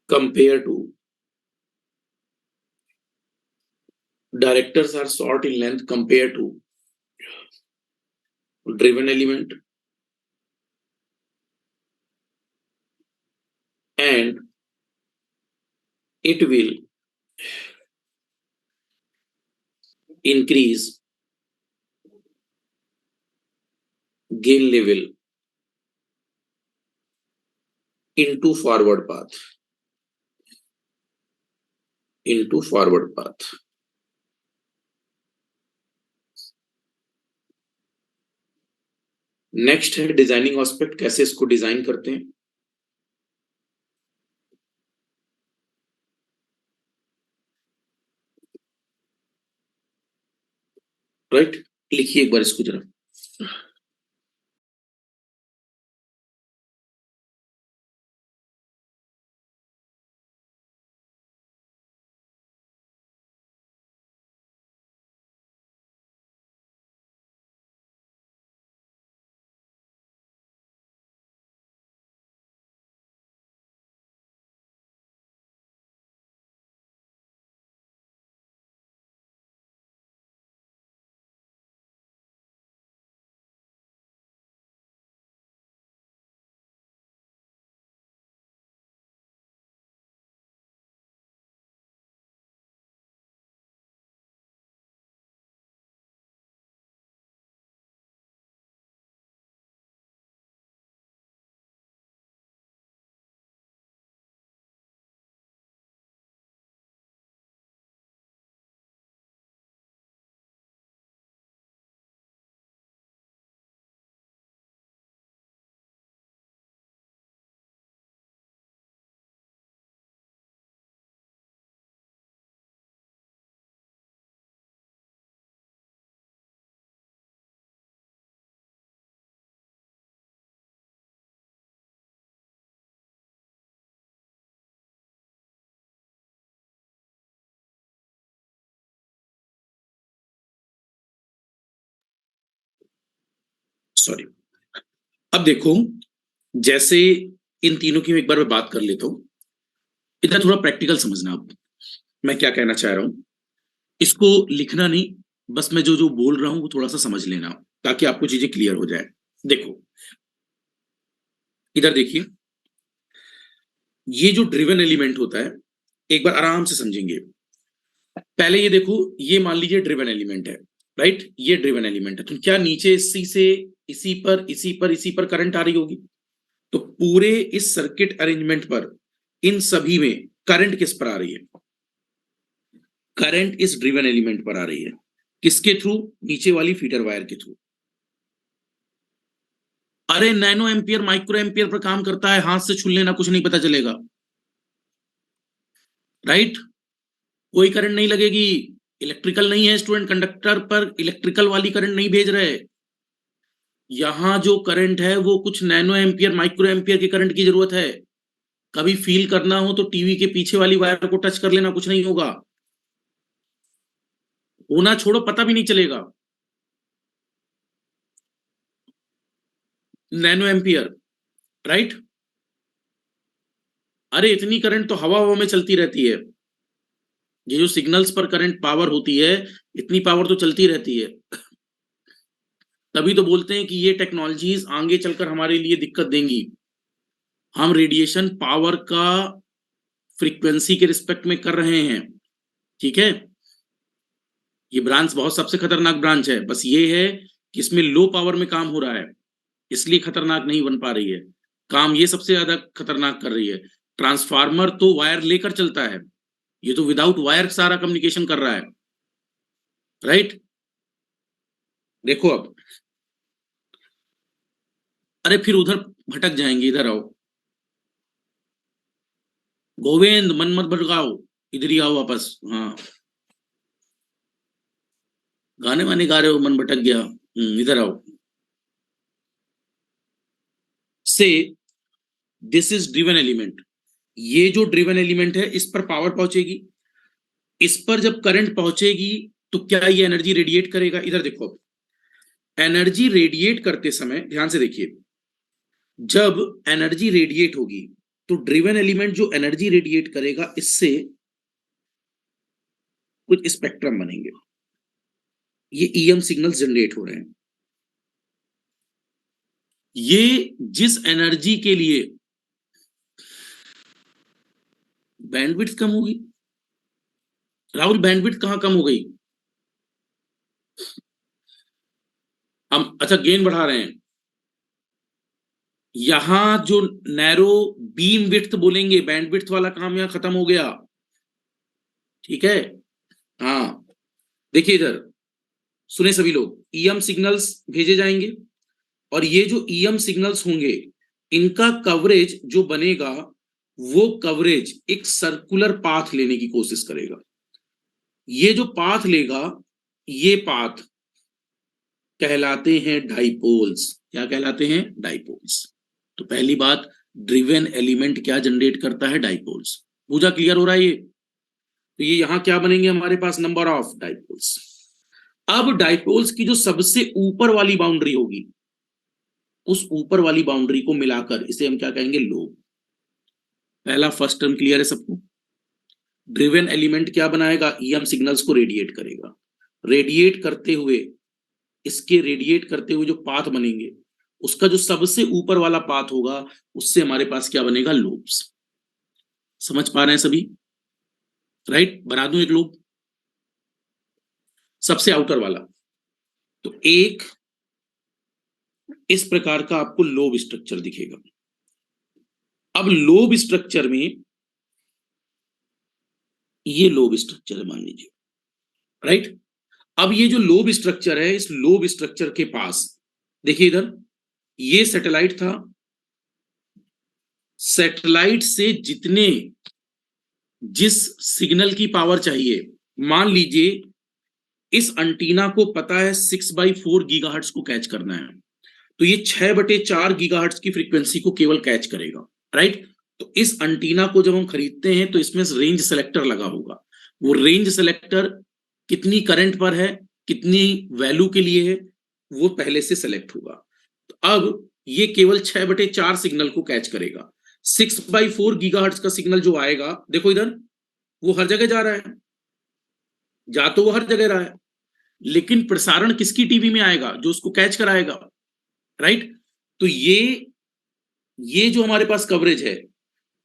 compared to directors are short in length compared to driven element and it will increase gain level into forward path. Next है designing aspect, कैसे इसको design करते हैं। Right, लिखिए एक बार इसको जरा। Sorry, अब देखो, जैसे इन तीनों की एक बार मैं बात कर लेता हूं, इधर थोड़ा प्रैक्टिकल समझना। आप मैं क्या कहना चाह रहा हूं, इसको लिखना नहीं, बस मैं जो जो बोल रहा हूं वो थोड़ा सा समझ लेना, ताकि आपको चीजें क्लियर हो जाए। देखो इधर देखिए, ये जो ड्रिवन एलिमेंट होता है, एक बार आराम से समझेंगे। पहले ये देखो, ये मान लीजिए ड्रिवन एलिमेंट है, राइट, ये ड्रिवन एलिमेंट है, तो क्या नीचे इसी से इसी पर करंट आ रही होगी। तो पूरे इस सर्किट अरेंजमेंट पर इन सभी में करंट किस पर आ रही है, करंट इस ड्रिवन एलिमेंट पर आ रही है। किसके थ्रू, नीचे वाली फीडर वायर के थ्रू। अरे nano ampere micro ampere per काम करता है, हाथ से छू लेना, कुछ नहीं पता चलेगा, राइट, कोई करंट नहीं लगेगी। इलेक्ट्रिकल नहीं है स्टूडेंट, कंडक्टर पर इलेक्ट्रिकल वाली करंट नहीं भेज रहे। यहां जो करंट है वो कुछ नैनो एम्पियर माइक्रो एम्पियर की करंट की जरूरत है। कभी फील करना हो तो टीवी के पीछे वाली वायर को टच कर लेना, कुछ नहीं होगा, होना छोड़ो, पता भी नहीं चलेगा। Nano ampere, right. अरे इतनी करंट तो हवा हवा में चलती रहती है, ये जो सिग्नल्स पर करंट पावर होती है, इतनी पावर तो चलती रहती है। तभी तो बोलते हैं कि ये टेक्नोलॉजीज आगे चलकर हमारे लिए दिक्कत देंगी। हम रेडिएशन पावर का फ्रीक्वेंसी के रिस्पेक्ट में कर रहे हैं, ठीक है। ये ब्रांच बहुत सबसे खतरनाक ब्रांच है, बस ये है कि इसमें लो पावर में काम हो रहा है, इसलिए खतरनाक नहीं बन पा रही है। काम ये सबसे ज्यादा खतरनाक कर रही है। ट्रांसफार्मर तो वायर लेकर चलता है, ये तो विदाउट वायर सारा कम्युनिकेशन कर रहा है, राइट। देखो अब, अरे फिर उधर भटक जाएंगे, इधर आओ। गोविंद मन मत भटकाओ, इधर ही आओ वापस। हाँ, गाने वाने गा रहे हो, मन भटक गया। इधर आओ। से दिस इज ड्रिवन एलिमेंट। ये जो ड्रिवन एलिमेंट है, इस पर पावर पहुंचेगी। इस पर जब करंट पहुंचेगी तो क्या ये एनर्जी रेडिएट करेगा? इधर देखो, एनर्जी रेडिएट करते समय ध्यान से देखिए, जब एनर्जी रेडिएट होगी तो ड्रिवन एलिमेंट जो एनर्जी रेडिएट करेगा, इससे कुछ स्पेक्ट्रम बनेंगे। ये ईएम सिग्नल जनरेट हो रहे हैं। ये जिस एनर्जी के लिए बैंडविड्थ कम होगी, राहुल बैंडविड्थ कहां कम हो गई? हम अच्छा गेन बढ़ा रहे हैं। यहां जो नैरो बीम विड्थ बोलेंगे, बैंडविड्थ वाला काम यहां खत्म हो गया, ठीक है। हाँ, देखिए इधर सुने सभी लोग, ईएम सिग्नल्स भेजे जाएंगे और ये जो ईएम सिग्नल्स होंगे, इनका कवरेज जो बनेगा, वो कवरेज एक सर्कुलर पाथ लेने की कोशिश करेगा। ये जो पाथ लेगा, ये पाथ कहलाते हैं डाइपोल्स। क्या कहलाते हैं? डाइपोल्स। तो पहली बात, ड्रिवन एलिमेंट क्या जनरेट करता है? डाइपोल्स। पूजा क्लियर हो रहा है ये? तो ये यहां क्या बनेंगे हमारे पास? Number of dipoles. अब डाइपोल्स की जो सबसे ऊपर वाली बाउंड्री होगी, उस ऊपर वाली बाउंड्री को मिलाकर इसे हम क्या कहेंगे? लोब। पहला फर्स्ट टर्म क्लियर है सबको? ड्रिवन एलिमेंट क्या बनाएगा? ईएम सिग्नल्स को रेडिएट करेगा। रेडिएट करते हुए, इसके रेडिएट करते हुए जो पाथ बनेंगे, उसका जो सबसे ऊपर वाला पाथ होगा, उससे हमारे पास क्या बनेगा? लूप्स। समझ पा रहे हैं सभी? राइट, बना दूं एक लूप, सबसे आउटर वाला। तो एक इस प्रकार का आपको लोब स्ट्रक्चर दिखेगा। अब लोब स्ट्रक्चर में, ये लोब स्ट्रक्चर है मान लीजिए, राइट। अब ये जो लोब स्ट्रक्चर है, इस लोब स्ट्रक्चर के पास देखिए इधर, ये सैटेलाइट था। सैटेलाइट से जिस सिग्नल की पावर चाहिए, मान लीजिए इस अंटीना को पता है 6/4 गीगाहर्ट्ज को कैच करना है, तो ये 6/4 गीगाहर्ट्ज की फ्रीक्वेंसी को केवल कैच करेगा, राइट। तो इस अंटीना को जब हम खरीदते हैं तो इसमें रेंज सेलेक्टर लगा होगा। वो रेंज सेलेक्टर कितनी करंट पर है, कितनी वैल्यू के लिए है, वो पहले से सेलेक्ट होगा। तो अब ये केवल 6/4 सिग्नल को कैच करेगा। 6/4 गीगाहर्ट्ज का सिग्नल जो आएगा, देखो इधर, वो हर जगह जा रहा है, जा तो वो हर जगह रहा है, लेकिन प्रसारण किसकी टीवी में आएगा? जो उसको कैच कराएगा, राइट। तो ये जो हमारे पास कवरेज है,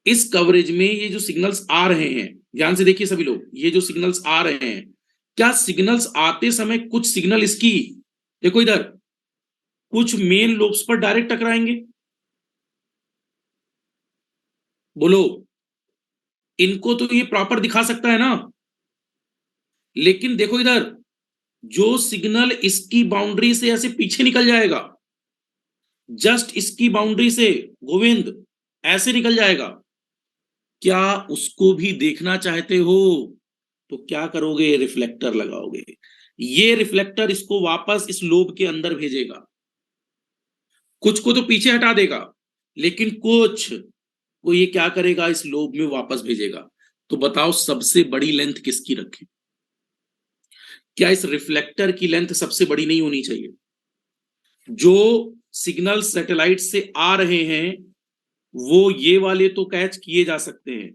इस कवरेज में ये जो सिग्नल्स आ रहे हैं, ध्यान से देखिए सभी लोग, ये जो सिग्नल्स आ रहे हैं, क्या सिग्नल्स आते समय कुछ सिग्नल इसकी, देखो इधर, कुछ मेन लोब्स पर डायरेक्ट टकराएंगे? बोलो, इनको तो ये प्रॉपर दिखा सकता है ना, लेकिन देखो इधर, जो सिग्नल इसकी बाउंड्री से ऐसे पीछे निकल जाएगा, जस्ट इसकी बाउंड्री से, गोविंद, ऐसे निकल जाएगा, क्या उसको भी देखना चाहते हो? तो क्या करोगे? रिफ्लेक्टर लगाओगे। ये रिफ्लेक्टर इसको वापस इस लोब के अंदर भेजेगा। कुछ को तो पीछे हटा देगा, लेकिन कुछ को ये क्या करेगा? इस लोब में वापस भेजेगा। तो बताओ सबसे बड़ी लेंथ किसकी रखें? क्या इस रिफ्लेक्टर की लेंथ सबसे बड़ी नहीं होनी चाहिए? जो सिग्नल सैटेलाइट से आ रहे हैं, वो ये वाले तो कैच किए जा सकते हैं,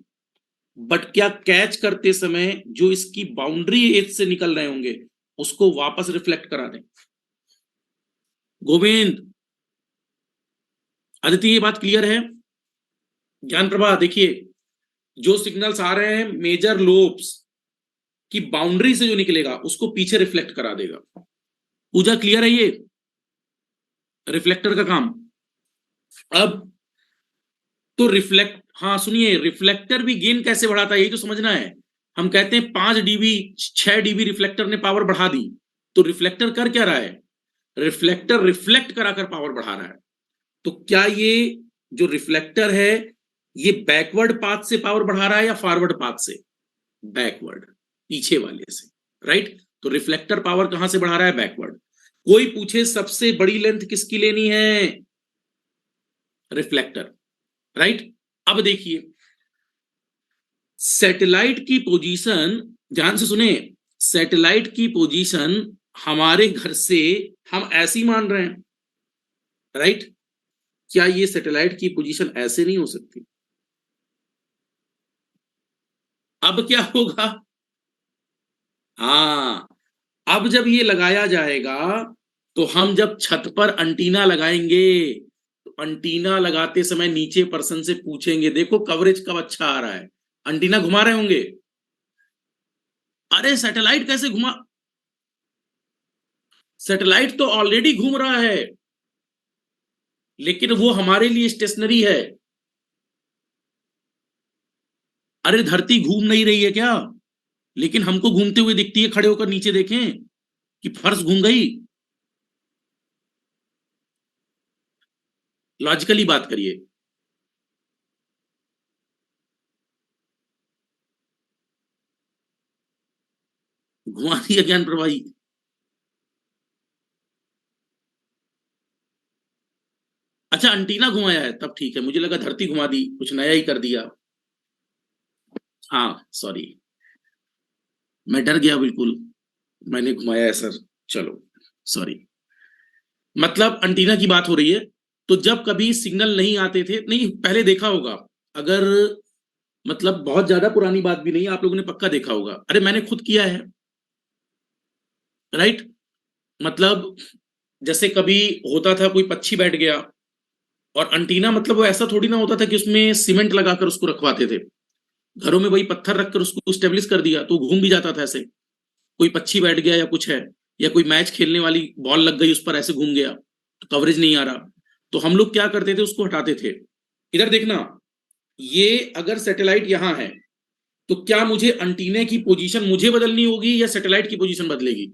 बट क्या कैच करते समय जो इसकी बाउंड्री एज से निकल रहे होंगे, उसको वापस रिफ्लेक्ट करा दें? गोविंद, आदित्य, ये बात क्लियर है? ज्ञान प्रभा, देखिए, जो सिग्नल्स आ रहे हैं मेजर लोब्स की बाउंड्री से जो निकलेगा, उसको पीछे रिफ्लेक्ट करा देगा। पूजा क्लियर है ये? रिफ्लेक्टर का काम। अब तो हाँ सुनिए, रिफ्लेक्टर भी गेन कैसे बढ़ाता है यही तो समझना है। हम कहते हैं 5 dB 6 dB रिफ्लेक्टर ने पावर बढ़ा दी, तो रिफ्लेक्टर कर क्या रहा है? रिफ्लेक्टर रिफ्लेक्ट कराकर पावर बढ़ा रहा है। तो क्या ये जो रिफ्लेक्टर है ये बैकवर्ड पाथ से पावर बढ़ा रहा है या फॉरवर्ड पाथ से? बैकवर्ड, पीछे वाले से, राइट। तो रिफ्लेक्टर पावर कहां से बढ़ा रहा है? बैकवर्ड। कोई पूछे सबसे बड़ी लेंथ किसकी लेनी है? Reflector, right. अब देखिए सैटेलाइट की पोजीशन, ध्यान से सुने, सैटेलाइट की पोजीशन हमारे घर से हम ऐसी मान रहे हैं, राइट। क्या ये सैटेलाइट की पोजीशन ऐसे नहीं हो सकती? अब क्या होगा? हाँ, अब जब ये लगाया जाएगा तो हम जब छत पर अंटीना लगाएंगे तो अंटीना लगाते समय नीचे पर्सन से पूछेंगे देखो कवरेज कब अच्छा आ रहा है, अंटीना घुमा रहे होंगे। अरे सैटेलाइट कैसे घुमा? सैटेलाइट तो ऑलरेडी घूम रहा है, लेकिन वो हमारे लिए स्टेशनरी है। अरे धरती घूम नहीं रही है क्या? लेकिन हमको घूमते हुए दिखती है, खड़े होकर नीचे देखें कि फर्श घूम गई। लॉजिकली बात करिए। घुमा दिया ज्ञान प्रवाही। अच्छा अंटीना घुमाया है तब ठीक है, मुझे लगा धरती घुमा दी, कुछ नया ही कर दिया। हाँ सॉरी, मैं डर गया बिल्कुल, मैंने घुमाया है सर। चलो सॉरी। मतलब अंटीना की बात हो रही है। तो जब कभी सिग्नल नहीं आते थे, नहीं पहले देखा होगा, अगर मतलब बहुत ज्यादा पुरानी बात भी नहीं, आप लोगों ने पक्का देखा होगा, अरे मैंने खुद किया है, राइट। मतलब जैसे कभी होता था कोई पक्षी बैठ गया, और अंटीना मतलब वो ऐसा थोड़ी ना होता था कि उसमें सीमेंट लगाकर उसको रखवाते थे, घरों में वही पत्थर रखकर उसको स्टेब्लिश कर दिया तो घूम भी जाता था ऐसे। कोई पक्षी बैठ गया या कुछ है, या कोई मैच खेलने वाली बॉल लग गई उस पर, ऐसे घूम गया तो कवरेज नहीं आ रहा, तो हम लोग क्या करते थे, उसको हटाते थे। इधर देखना, ये अगर सैटेलाइट यहां है तो क्या मुझे अंटीने की पोजीशन मुझे बदलनी होगी या सैटेलाइट की पोजीशन बदलेगी?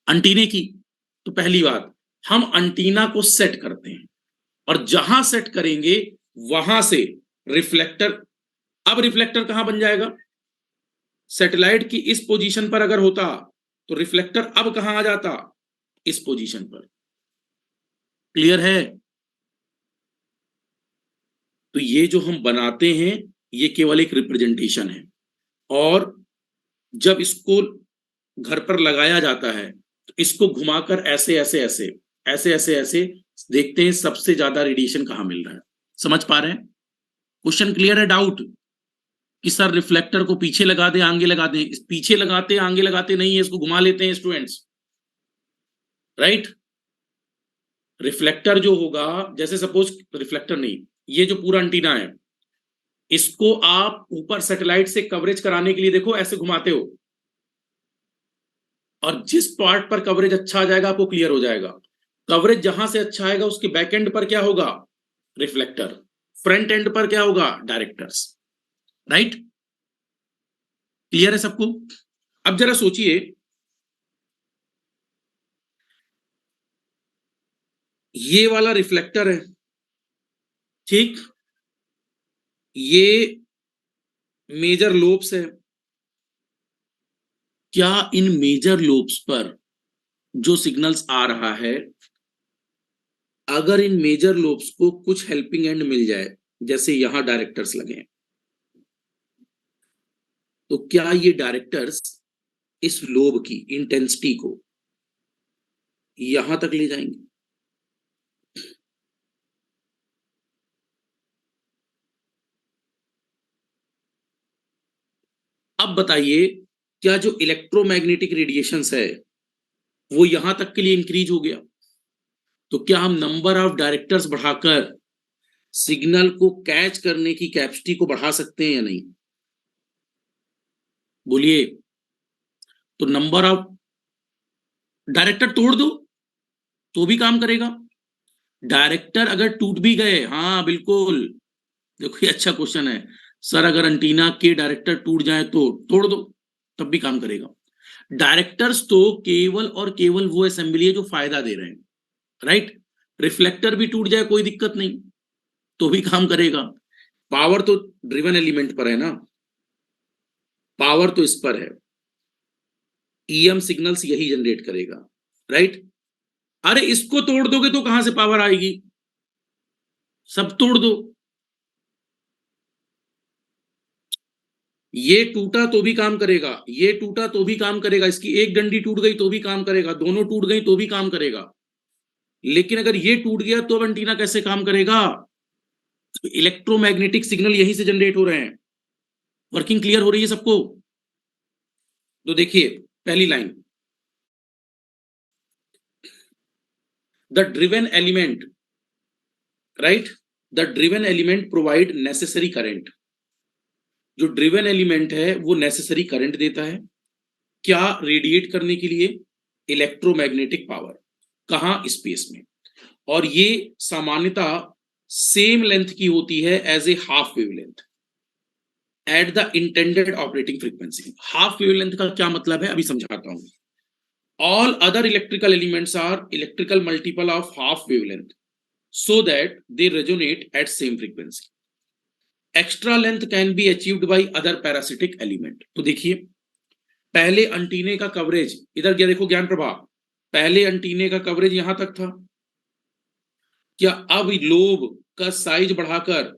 अंटीने की। तो पहली बात, हम अंटीना को सेट करते हैं, और जहां सेट करेंगे वहां से रिफ्लेक्टर, अब रिफ्लेक्टर कहां बन जाएगा? सैटेलाइट की इस पोजीशन पर अगर होता तो रिफ्लेक्टर अब कहां आ जाता? इस पोजीशन पर। क्लियर है? तो ये जो हम बनाते हैं ये केवल एक रिप्रेजेंटेशन है, और जब इसको घर पर लगाया जाता है तो इसको घुमाकर ऐसे ऐसे ऐसे ऐसे ऐसे ऐसे देखते हैं सबसे ज्यादा रेडिएशन कहां मिल रहा है। समझ पा रहे हैं? क्वेश्चन क्लियर है? डाउट कि सर रिफ्लेक्टर को पीछे लगा दे आगे लगा दे? पीछे लगाते आगे लगाते नहीं है, इसको घुमा लेते हैं स्टूडेंट्स, राइट। रिफ्लेक्टर जो होगा, जैसे सपोज रिफ्लेक्टर नहीं, ये जो पूरा एंटीना है इसको आप ऊपर सैटेलाइट से कवरेज कराने के लिए देखो ऐसे घुमाते हो, और जिस पार्ट पर कवरेज अच्छा आ जाएगा आपको क्लियर हो जाएगा। कवरेज जहां से अच्छा आएगा उसके बैक एंड पर क्या होगा? रिफ्लेक्टर। फ्रंट एंड पर क्या होगा? Directors, right. क्लियर है सबको? अब जरा सोचिए, ये वाला रिफ्लेक्टर है, ठीक, ये मेजर लोब्स है। क्या इन मेजर लोब्स पर जो सिग्नल्स आ रहा है, अगर इन मेजर लोब्स को कुछ हेल्पिंग एंड मिल जाए, जैसे यहां डायरेक्टर्स लगे हैं, तो क्या ये डायरेक्टर्स इस लोब की इंटेंसिटी को यहां तक ले जाएंगे? अब बताइए, क्या जो इलेक्ट्रोमैग्नेटिक रेडिएशंस है वो यहां तक के लिए इंक्रीज हो गया, तो क्या हम नंबर ऑफ डायरेक्टर्स बढ़ाकर सिग्नल को कैच करने की कैपेसिटी को बढ़ा सकते हैं या नहीं? बोलिए। तो नंबर ऑफ डायरेक्टर तोड़ दो, तो भी काम करेगा। डायरेक्टर अगर टूट भी गए, हाँ बिल्कुल, देखो ये अच्छा क्वेश्चन है सर, अगर एंटीना के डायरेक्टर टूट जाए तो तोड़ दो, तब भी काम करेगा। डायरेक्टर्स तो केवल और केवल वो असेंबली है जो फायदा दे रहे हैं, राइट। रिफ्लेक्टर भी टूट जाए कोई दिक्कत नहीं, तो भी काम करेगा। पावर तो ड्रिवन एलिमेंट पर है ना, पावर तो इस पर है, ईएम सिग्नल्स यही जनरेट करेगा, राइट। अरे इसको तोड़ दोगे तो कहां से पावर आएगी, सब तोड़ दो। ये टूटा तो भी काम करेगा, ये टूटा तो भी काम करेगा, इसकी एक डंडी टूट गई तो भी काम करेगा, दोनों टूट गई तो भी काम करेगा। लेकिन अगर ये टूट गया तो अब एंटीना कैसे काम करेगा, तो इलेक्ट्रोमैग्नेटिक सिग्नल यहीं से जनरेट हो रहे हैं। वर्किंग क्लियर हो रही है सबको? तो देखिए पहली line, the driven element, right, the driven element provide necessary current. जो ड्रिवन एलिमेंट है वो नेसेसरी करंट देता है, क्या, रेडिएट करने के लिए, इलेक्ट्रोमैग्नेटिक पावर। कहां, स्पेस में। और ये सामान्यता सेम लेंथ की होती है as a half wavelength at the intended operating frequency. Half wavelength का क्या मतलब है अभी समझाता हूं। All other electrical elements are electrical multiple of half wavelength so that they resonate at same frequency. Extra length can be achieved by other parasitic element. तो देखिए पहले एंटीने का कवरेज, इधर क्या देखो ज्ञान प्रभा, पहले एंटीने का कवरेज यहां तक था, क्या अब लोब का साइज बढ़ाकर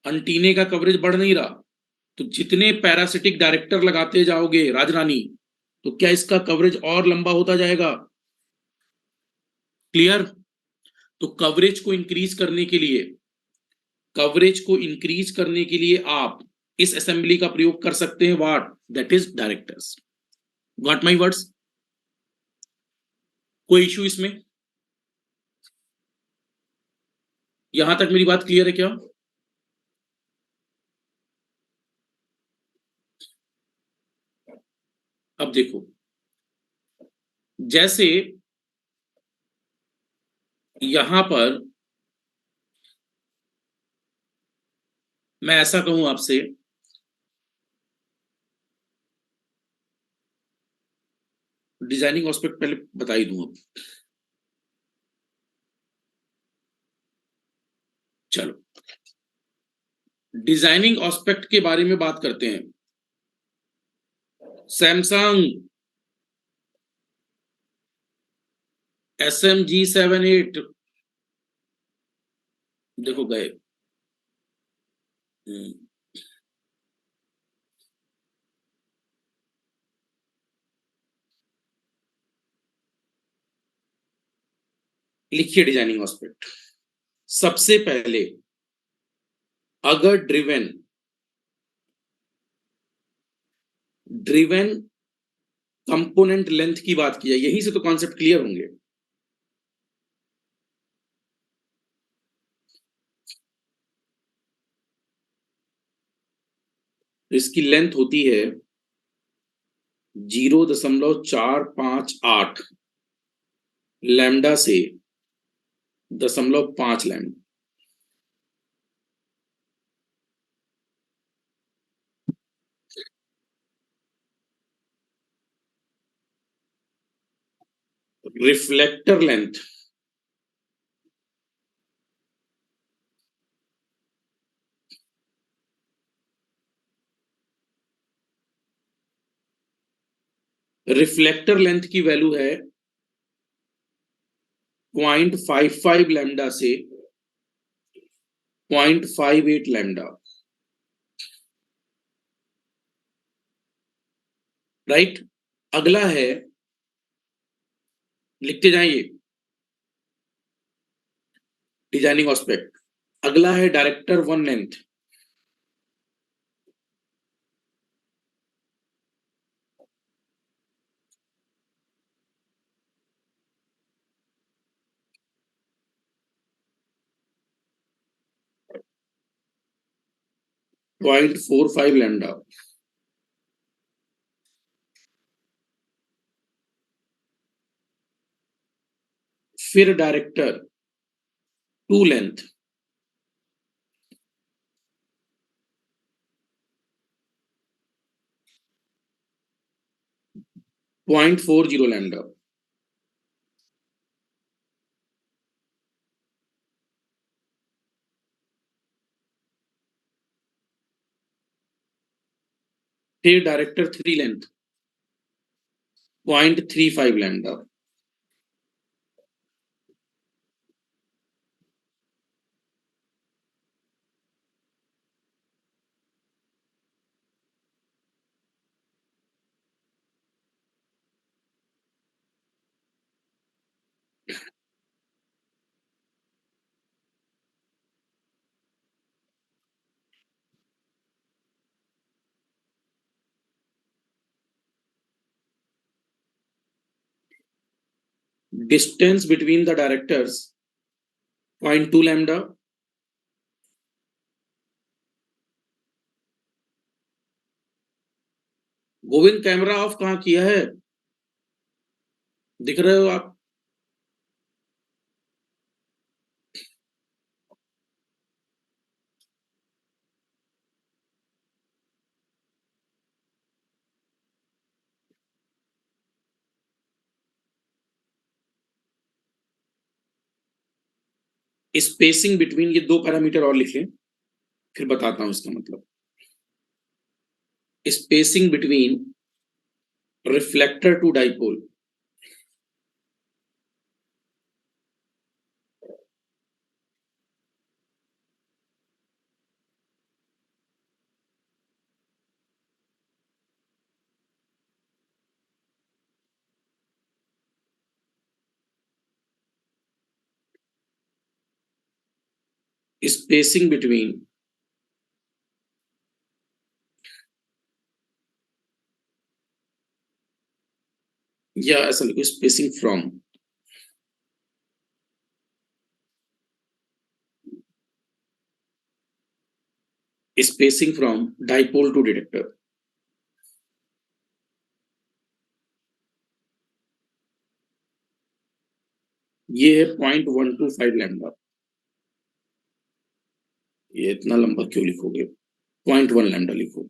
एंटीने का कवरेज बढ़ नहीं रहा, तो जितने पैरासिटिक डायरेक्टर लगाते जाओगे राजरानी, तो क्या इसका कवरेज और लंबा होता जाएगा। क्लियर। तो कवरेज को इंक्रीज करने के लिए, कवरेज को इंक्रीज करने के लिए आप इस असेंबली का प्रयोग कर सकते हैं, what, that is directors. Got my words? कोई इश्यू इसमें? यहां तक मेरी बात क्लियर है क्या? अब देखो, जैसे यहां पर मैं ऐसा कहूं आपसे, डिजाइनिंग एस्पेक्ट पहले बता ही दूं अब। चलो डिजाइनिंग एस्पेक्ट के बारे में बात करते हैं। सैमसंग SMG78, देखो गए। लिखिए डिजाइनिंग एस्पेक्ट। सबसे पहले अगर ड्रिवन ड्रिवन कंपोनेंट लेंथ की बात की जाए, यहीं से तो कॉन्सेप्ट क्लियर होंगे। इसकी लेंथ होती है 0.458 लैम्डा से 0.5 lambda. Reflector length, reflector length की वैल्यू है 0.55 लैम्डा से 0.58 लैम्डा, राइट। अगला है, लिखते जाइए डिजाइनिंग एस्पेक्ट। अगला है डायरेक्टर वन लेंथ, 0.45 लैम्डा। फिर डायरेक्टर टू लेंथ, .40 लैम्डा, फिर director three length 0.35 lambda. Distance between the directors 0.2 lambda. Govind camera off कहाँ किया है, दिख रहे हो आप? स्पेसिंग बिटवीन, ये दो पैरामीटर और लिख लें, फिर बताता हूं इसका मतलब। Spacing between reflector to dipole, spacing between, या ऐसा लिखो spacing from, spacing from dipole to detector, ये है 0.125 लैम्डा। ये इतना लंबा क्यों लिखोगे, 0.1 लैम्डा लिखो।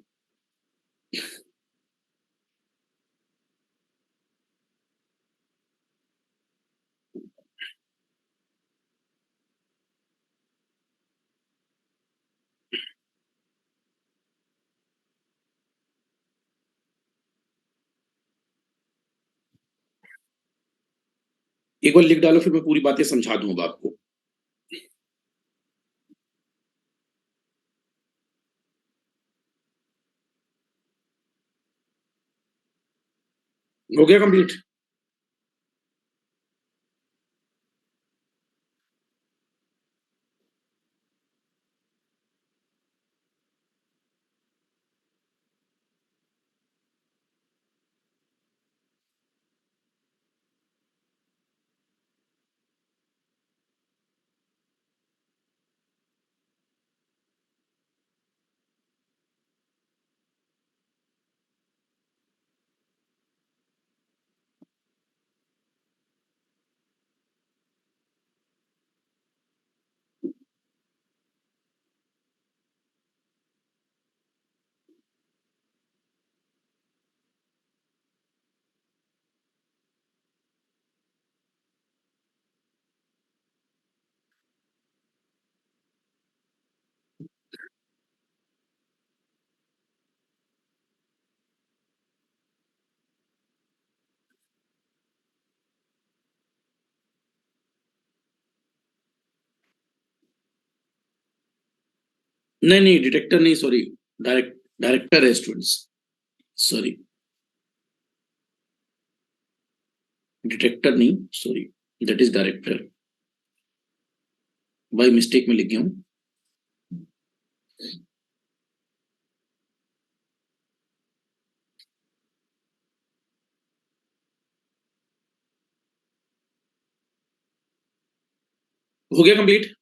एक बार लिख डालो, फिर मैं पूरी बातें समझा दूंगा आपको। हो गया कंप्लीट? नहीं नहीं, डिटेक्टर नहीं, सॉरी, डायरेक्टर है स्टूडेंट्स, सॉरी, डिटेक्टर नहीं, sorry, that is director, by mistake में लिख गया हूं। हो गया कंप्लीट?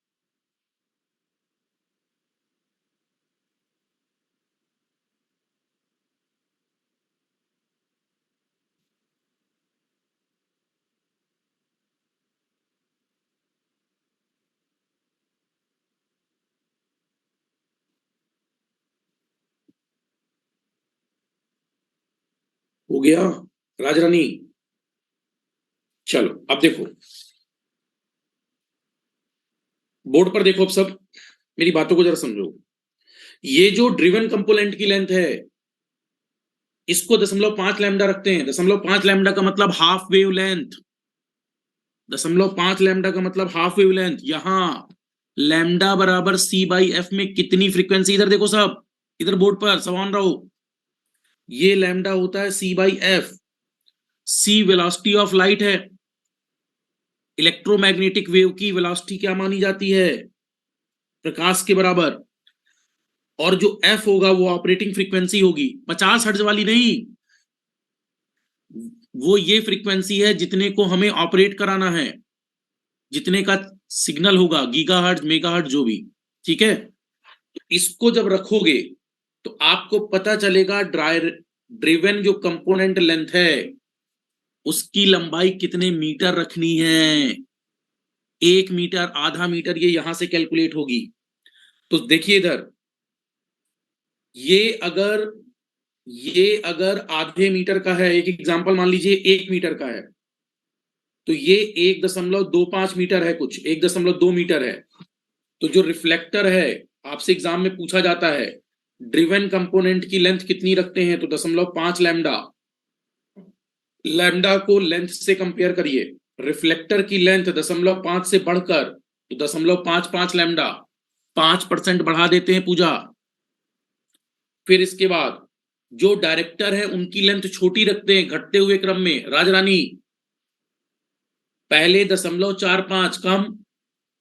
हो गया राजरानी? चलो अब देखो, बोर्ड पर देखो, अब सब मेरी बातों को जरा समझो। ये जो ड्रिवन कंपोनेंट की लेंथ है, इसको 0.5 लैम्डा रखते हैं। 0.5 लैम्डा का मतलब हाफ वेव लेंथ। 0.5 लैम्डा का मतलब हाफ वेव लेंथ। यहां लैम्डा बराबर C/F में कितनी फ्रीक्वेंसी, इधर देखो सब, इधर बोर्ड पर समान रहो, ये लैम्डा होता है C/F। C velocity of light है, इलेक्ट्रोमैग्नेटिक वेव की वेलोसिटी क्या मानी जाती है? प्रकाश के बराबर। और जो F होगा वो ऑपरेटिंग फ्रीक्वेंसी होगी, 50 हर्ट्ज वाली नहीं, वो ये फ्रीक्वेंसी है जितने को हमें ऑपरेट कराना है, जितने का सिग्नल होगा, गीगाहर्ट्ज मेगाहर्ट्ज जो भी, ठीक है। इसको जब रखोगे तो आपको पता चलेगा ड्रिवन जो कंपोनेंट लेंथ है उसकी लंबाई कितने मीटर रखनी है। 1 मीटर, आधा मीटर, ये यहां से कैलकुलेट होगी। तो देखिए इधर, ये अगर आधे मीटर का है, एक एग्जांपल मान लीजिए 1 मीटर का है, तो ये 1.25 मीटर है, कुछ 1.2 मीटर है। तो जो रिफ्लेक्टर है, आपसे एग्जाम में पूछा जाता है ड्रिवन कंपोनेंट की लेंथ कितनी रखते हैं, तो 0.5 लैम्डा। लैम्डा को लेंथ से कंपेयर करिए, रिफ्लेक्टर की लेंथ 0.5 से बढ़कर तो 0.55 लैम्डा, 5% बढ़ा देते हैं पूजा। फिर इसके बाद जो डायरेक्टर है उनकी लेंथ छोटी रखते हैं घटते हुए क्रम में, राजरानी। पहले 0.45 कम,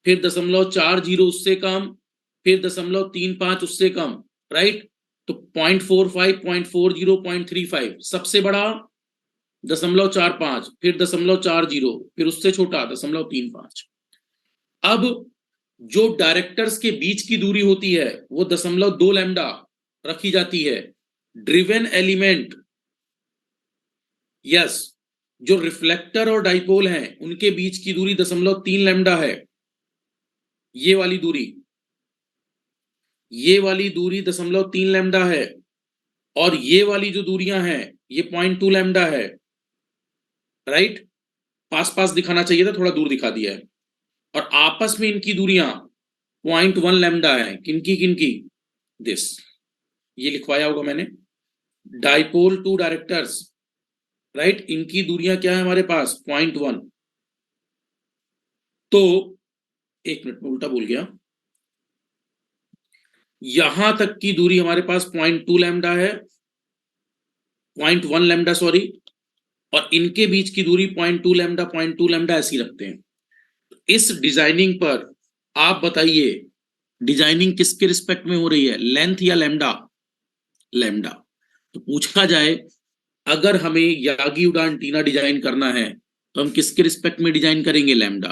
फिर 0.40 उससे कम, फिर 0.35 उससे कम, राइट। तो 0.45, 0.40, 0.35, सबसे बड़ा 0.45, फिर 0.40, फिर उससे छोटा 0.35। अब जो डायरेक्टर्स के बीच की दूरी होती है वो 0.2 लैम्डा रखी जाती है। ड्रिवन एलिमेंट, यस, जो रिफ्लेक्टर और डाइपोल हैं उनके बीच की दूरी 0.3 लैम्डा है। ये वाली दूरी, ये वाली दूरी 0.3 लैम्डा है। और ये वाली जो दूरियां हैं ये 0.2 लैम्डा है, राइट। पास पास दिखाना चाहिए था, थोड़ा दूर दिखा दिया है। और आपस में इनकी दूरियां 0.1 लैम्डा है। किनकी किनकी? दिस, ये लिखवाया होगा मैंने, डाइपोल टू डायरेक्टर्स, राइट। इनकी दूरियां क्या है हमारे पास? 0.1। तो एक मिनट में उल्टा बोल गया, यहां तक की दूरी हमारे पास 0.2 लैम्डा है, 0.1 लैम्डा सॉरी, और इनके बीच की दूरी 0.2 लैम्डा, 0.2 लैम्डा ऐसी रखते हैं। इस डिजाइनिंग पर आप बताइए, डिजाइनिंग किसके रिस्पेक्ट में हो रही है, लेंथ या लैम्डा? लैम्डा। तो पूछा जाए अगर हमें यागी उड़ा एंटीना डिजाइन करना है तो हम किसके रिस्पेक्ट में डिजाइन करेंगे? लैम्डा।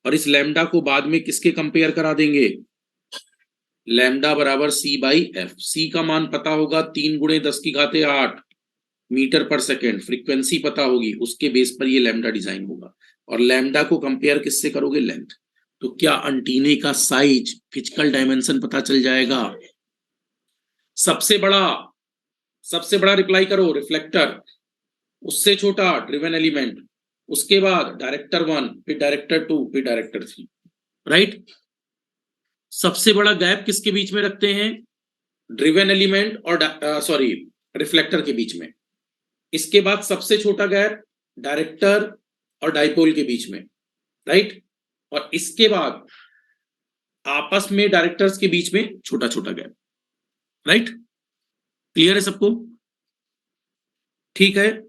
और इस लैम्डा को बाद में किसके कंपेयर करा देंगे? लैम्डा बराबर C/F। C का मान पता होगा, 3 × 10⁸ मीटर पर सेकेंड। फ्रीक्वेंसी पता होगी, उसके बेस पर ये लैम्डा डिजाइन होगा। और लैम्डा को कंपेयर किससे करोगे? लेंथ। तो क्या एंटीने का साइज, फिजिकल डायमेंशन पता चल जाएगा? सबसे बड़ा रिप्लाई करो रिफ्लेक्टर, उससे छोटा ड्रिवन एलिमेंट, उसके बाद डायरेक्टर 1, फिर डायरेक्टर 2, फिर डायरेक्टर 3, राइट। सबसे बड़ा गैप किसके बीच में रखते हैं? ड्रिवन एलिमेंट और सॉरी रिफ्लेक्टर के बीच में। इसके बाद सबसे छोटा गैप डायरेक्टर और डाइपोल के बीच में, राइट। और इसके बाद आपस में डायरेक्टर्स के बीच में छोटा छोटा गैप, राइट। क्लियर है सबको? ठीक है,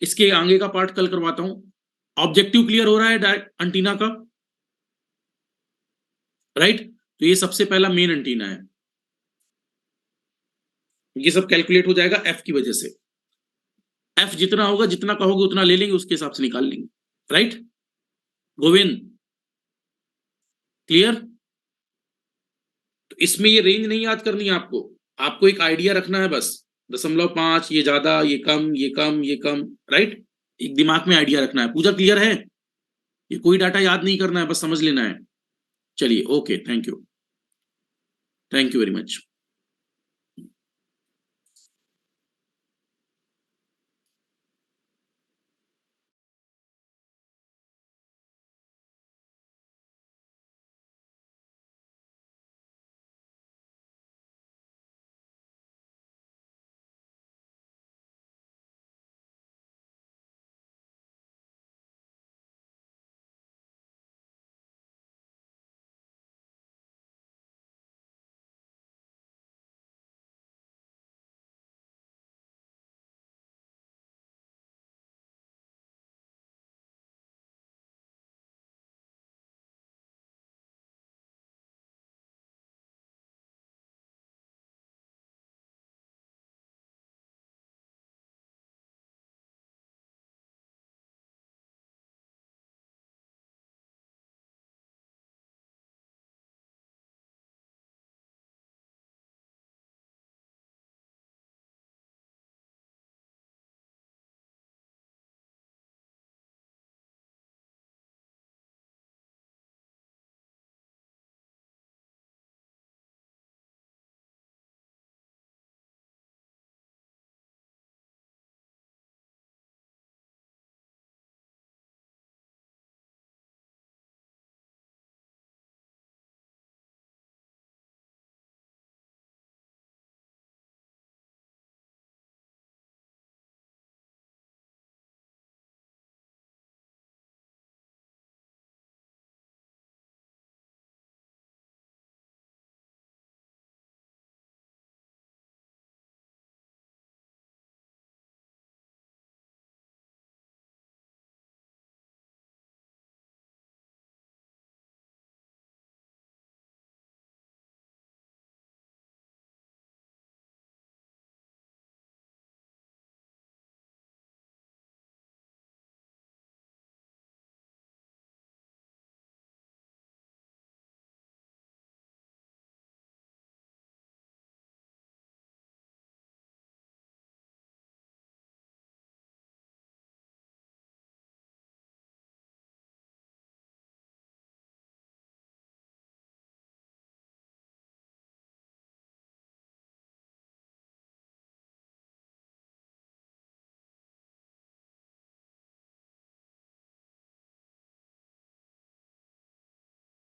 इसके आगे का पार्ट कल करवाता हूं। ऑब्जेक्टिव क्लियर हो रहा है एंटीना का, राइट। तो ये सबसे पहला मेन एंटीना है, ये सब कैलकुलेट हो जाएगा एफ की वजह से। एफ जितना होगा, जितना कहोगे उतना ले लेंगे, उसके हिसाब से निकाल लेंगे, राइट। गोविंद, क्लियर? तो इसमें ये रेंज नहीं याद करनी है आपको, आपको एक आइडिया रखना है बस। 0.5 ये ज्यादा, ये कम, ये कम, ये कम, राइट। एक दिमाग में आइडिया रखना है। पूजा क्लियर है? ये कोई डाटा याद नहीं करना है, बस समझ लेना है। चलिए, okay, thank you very much.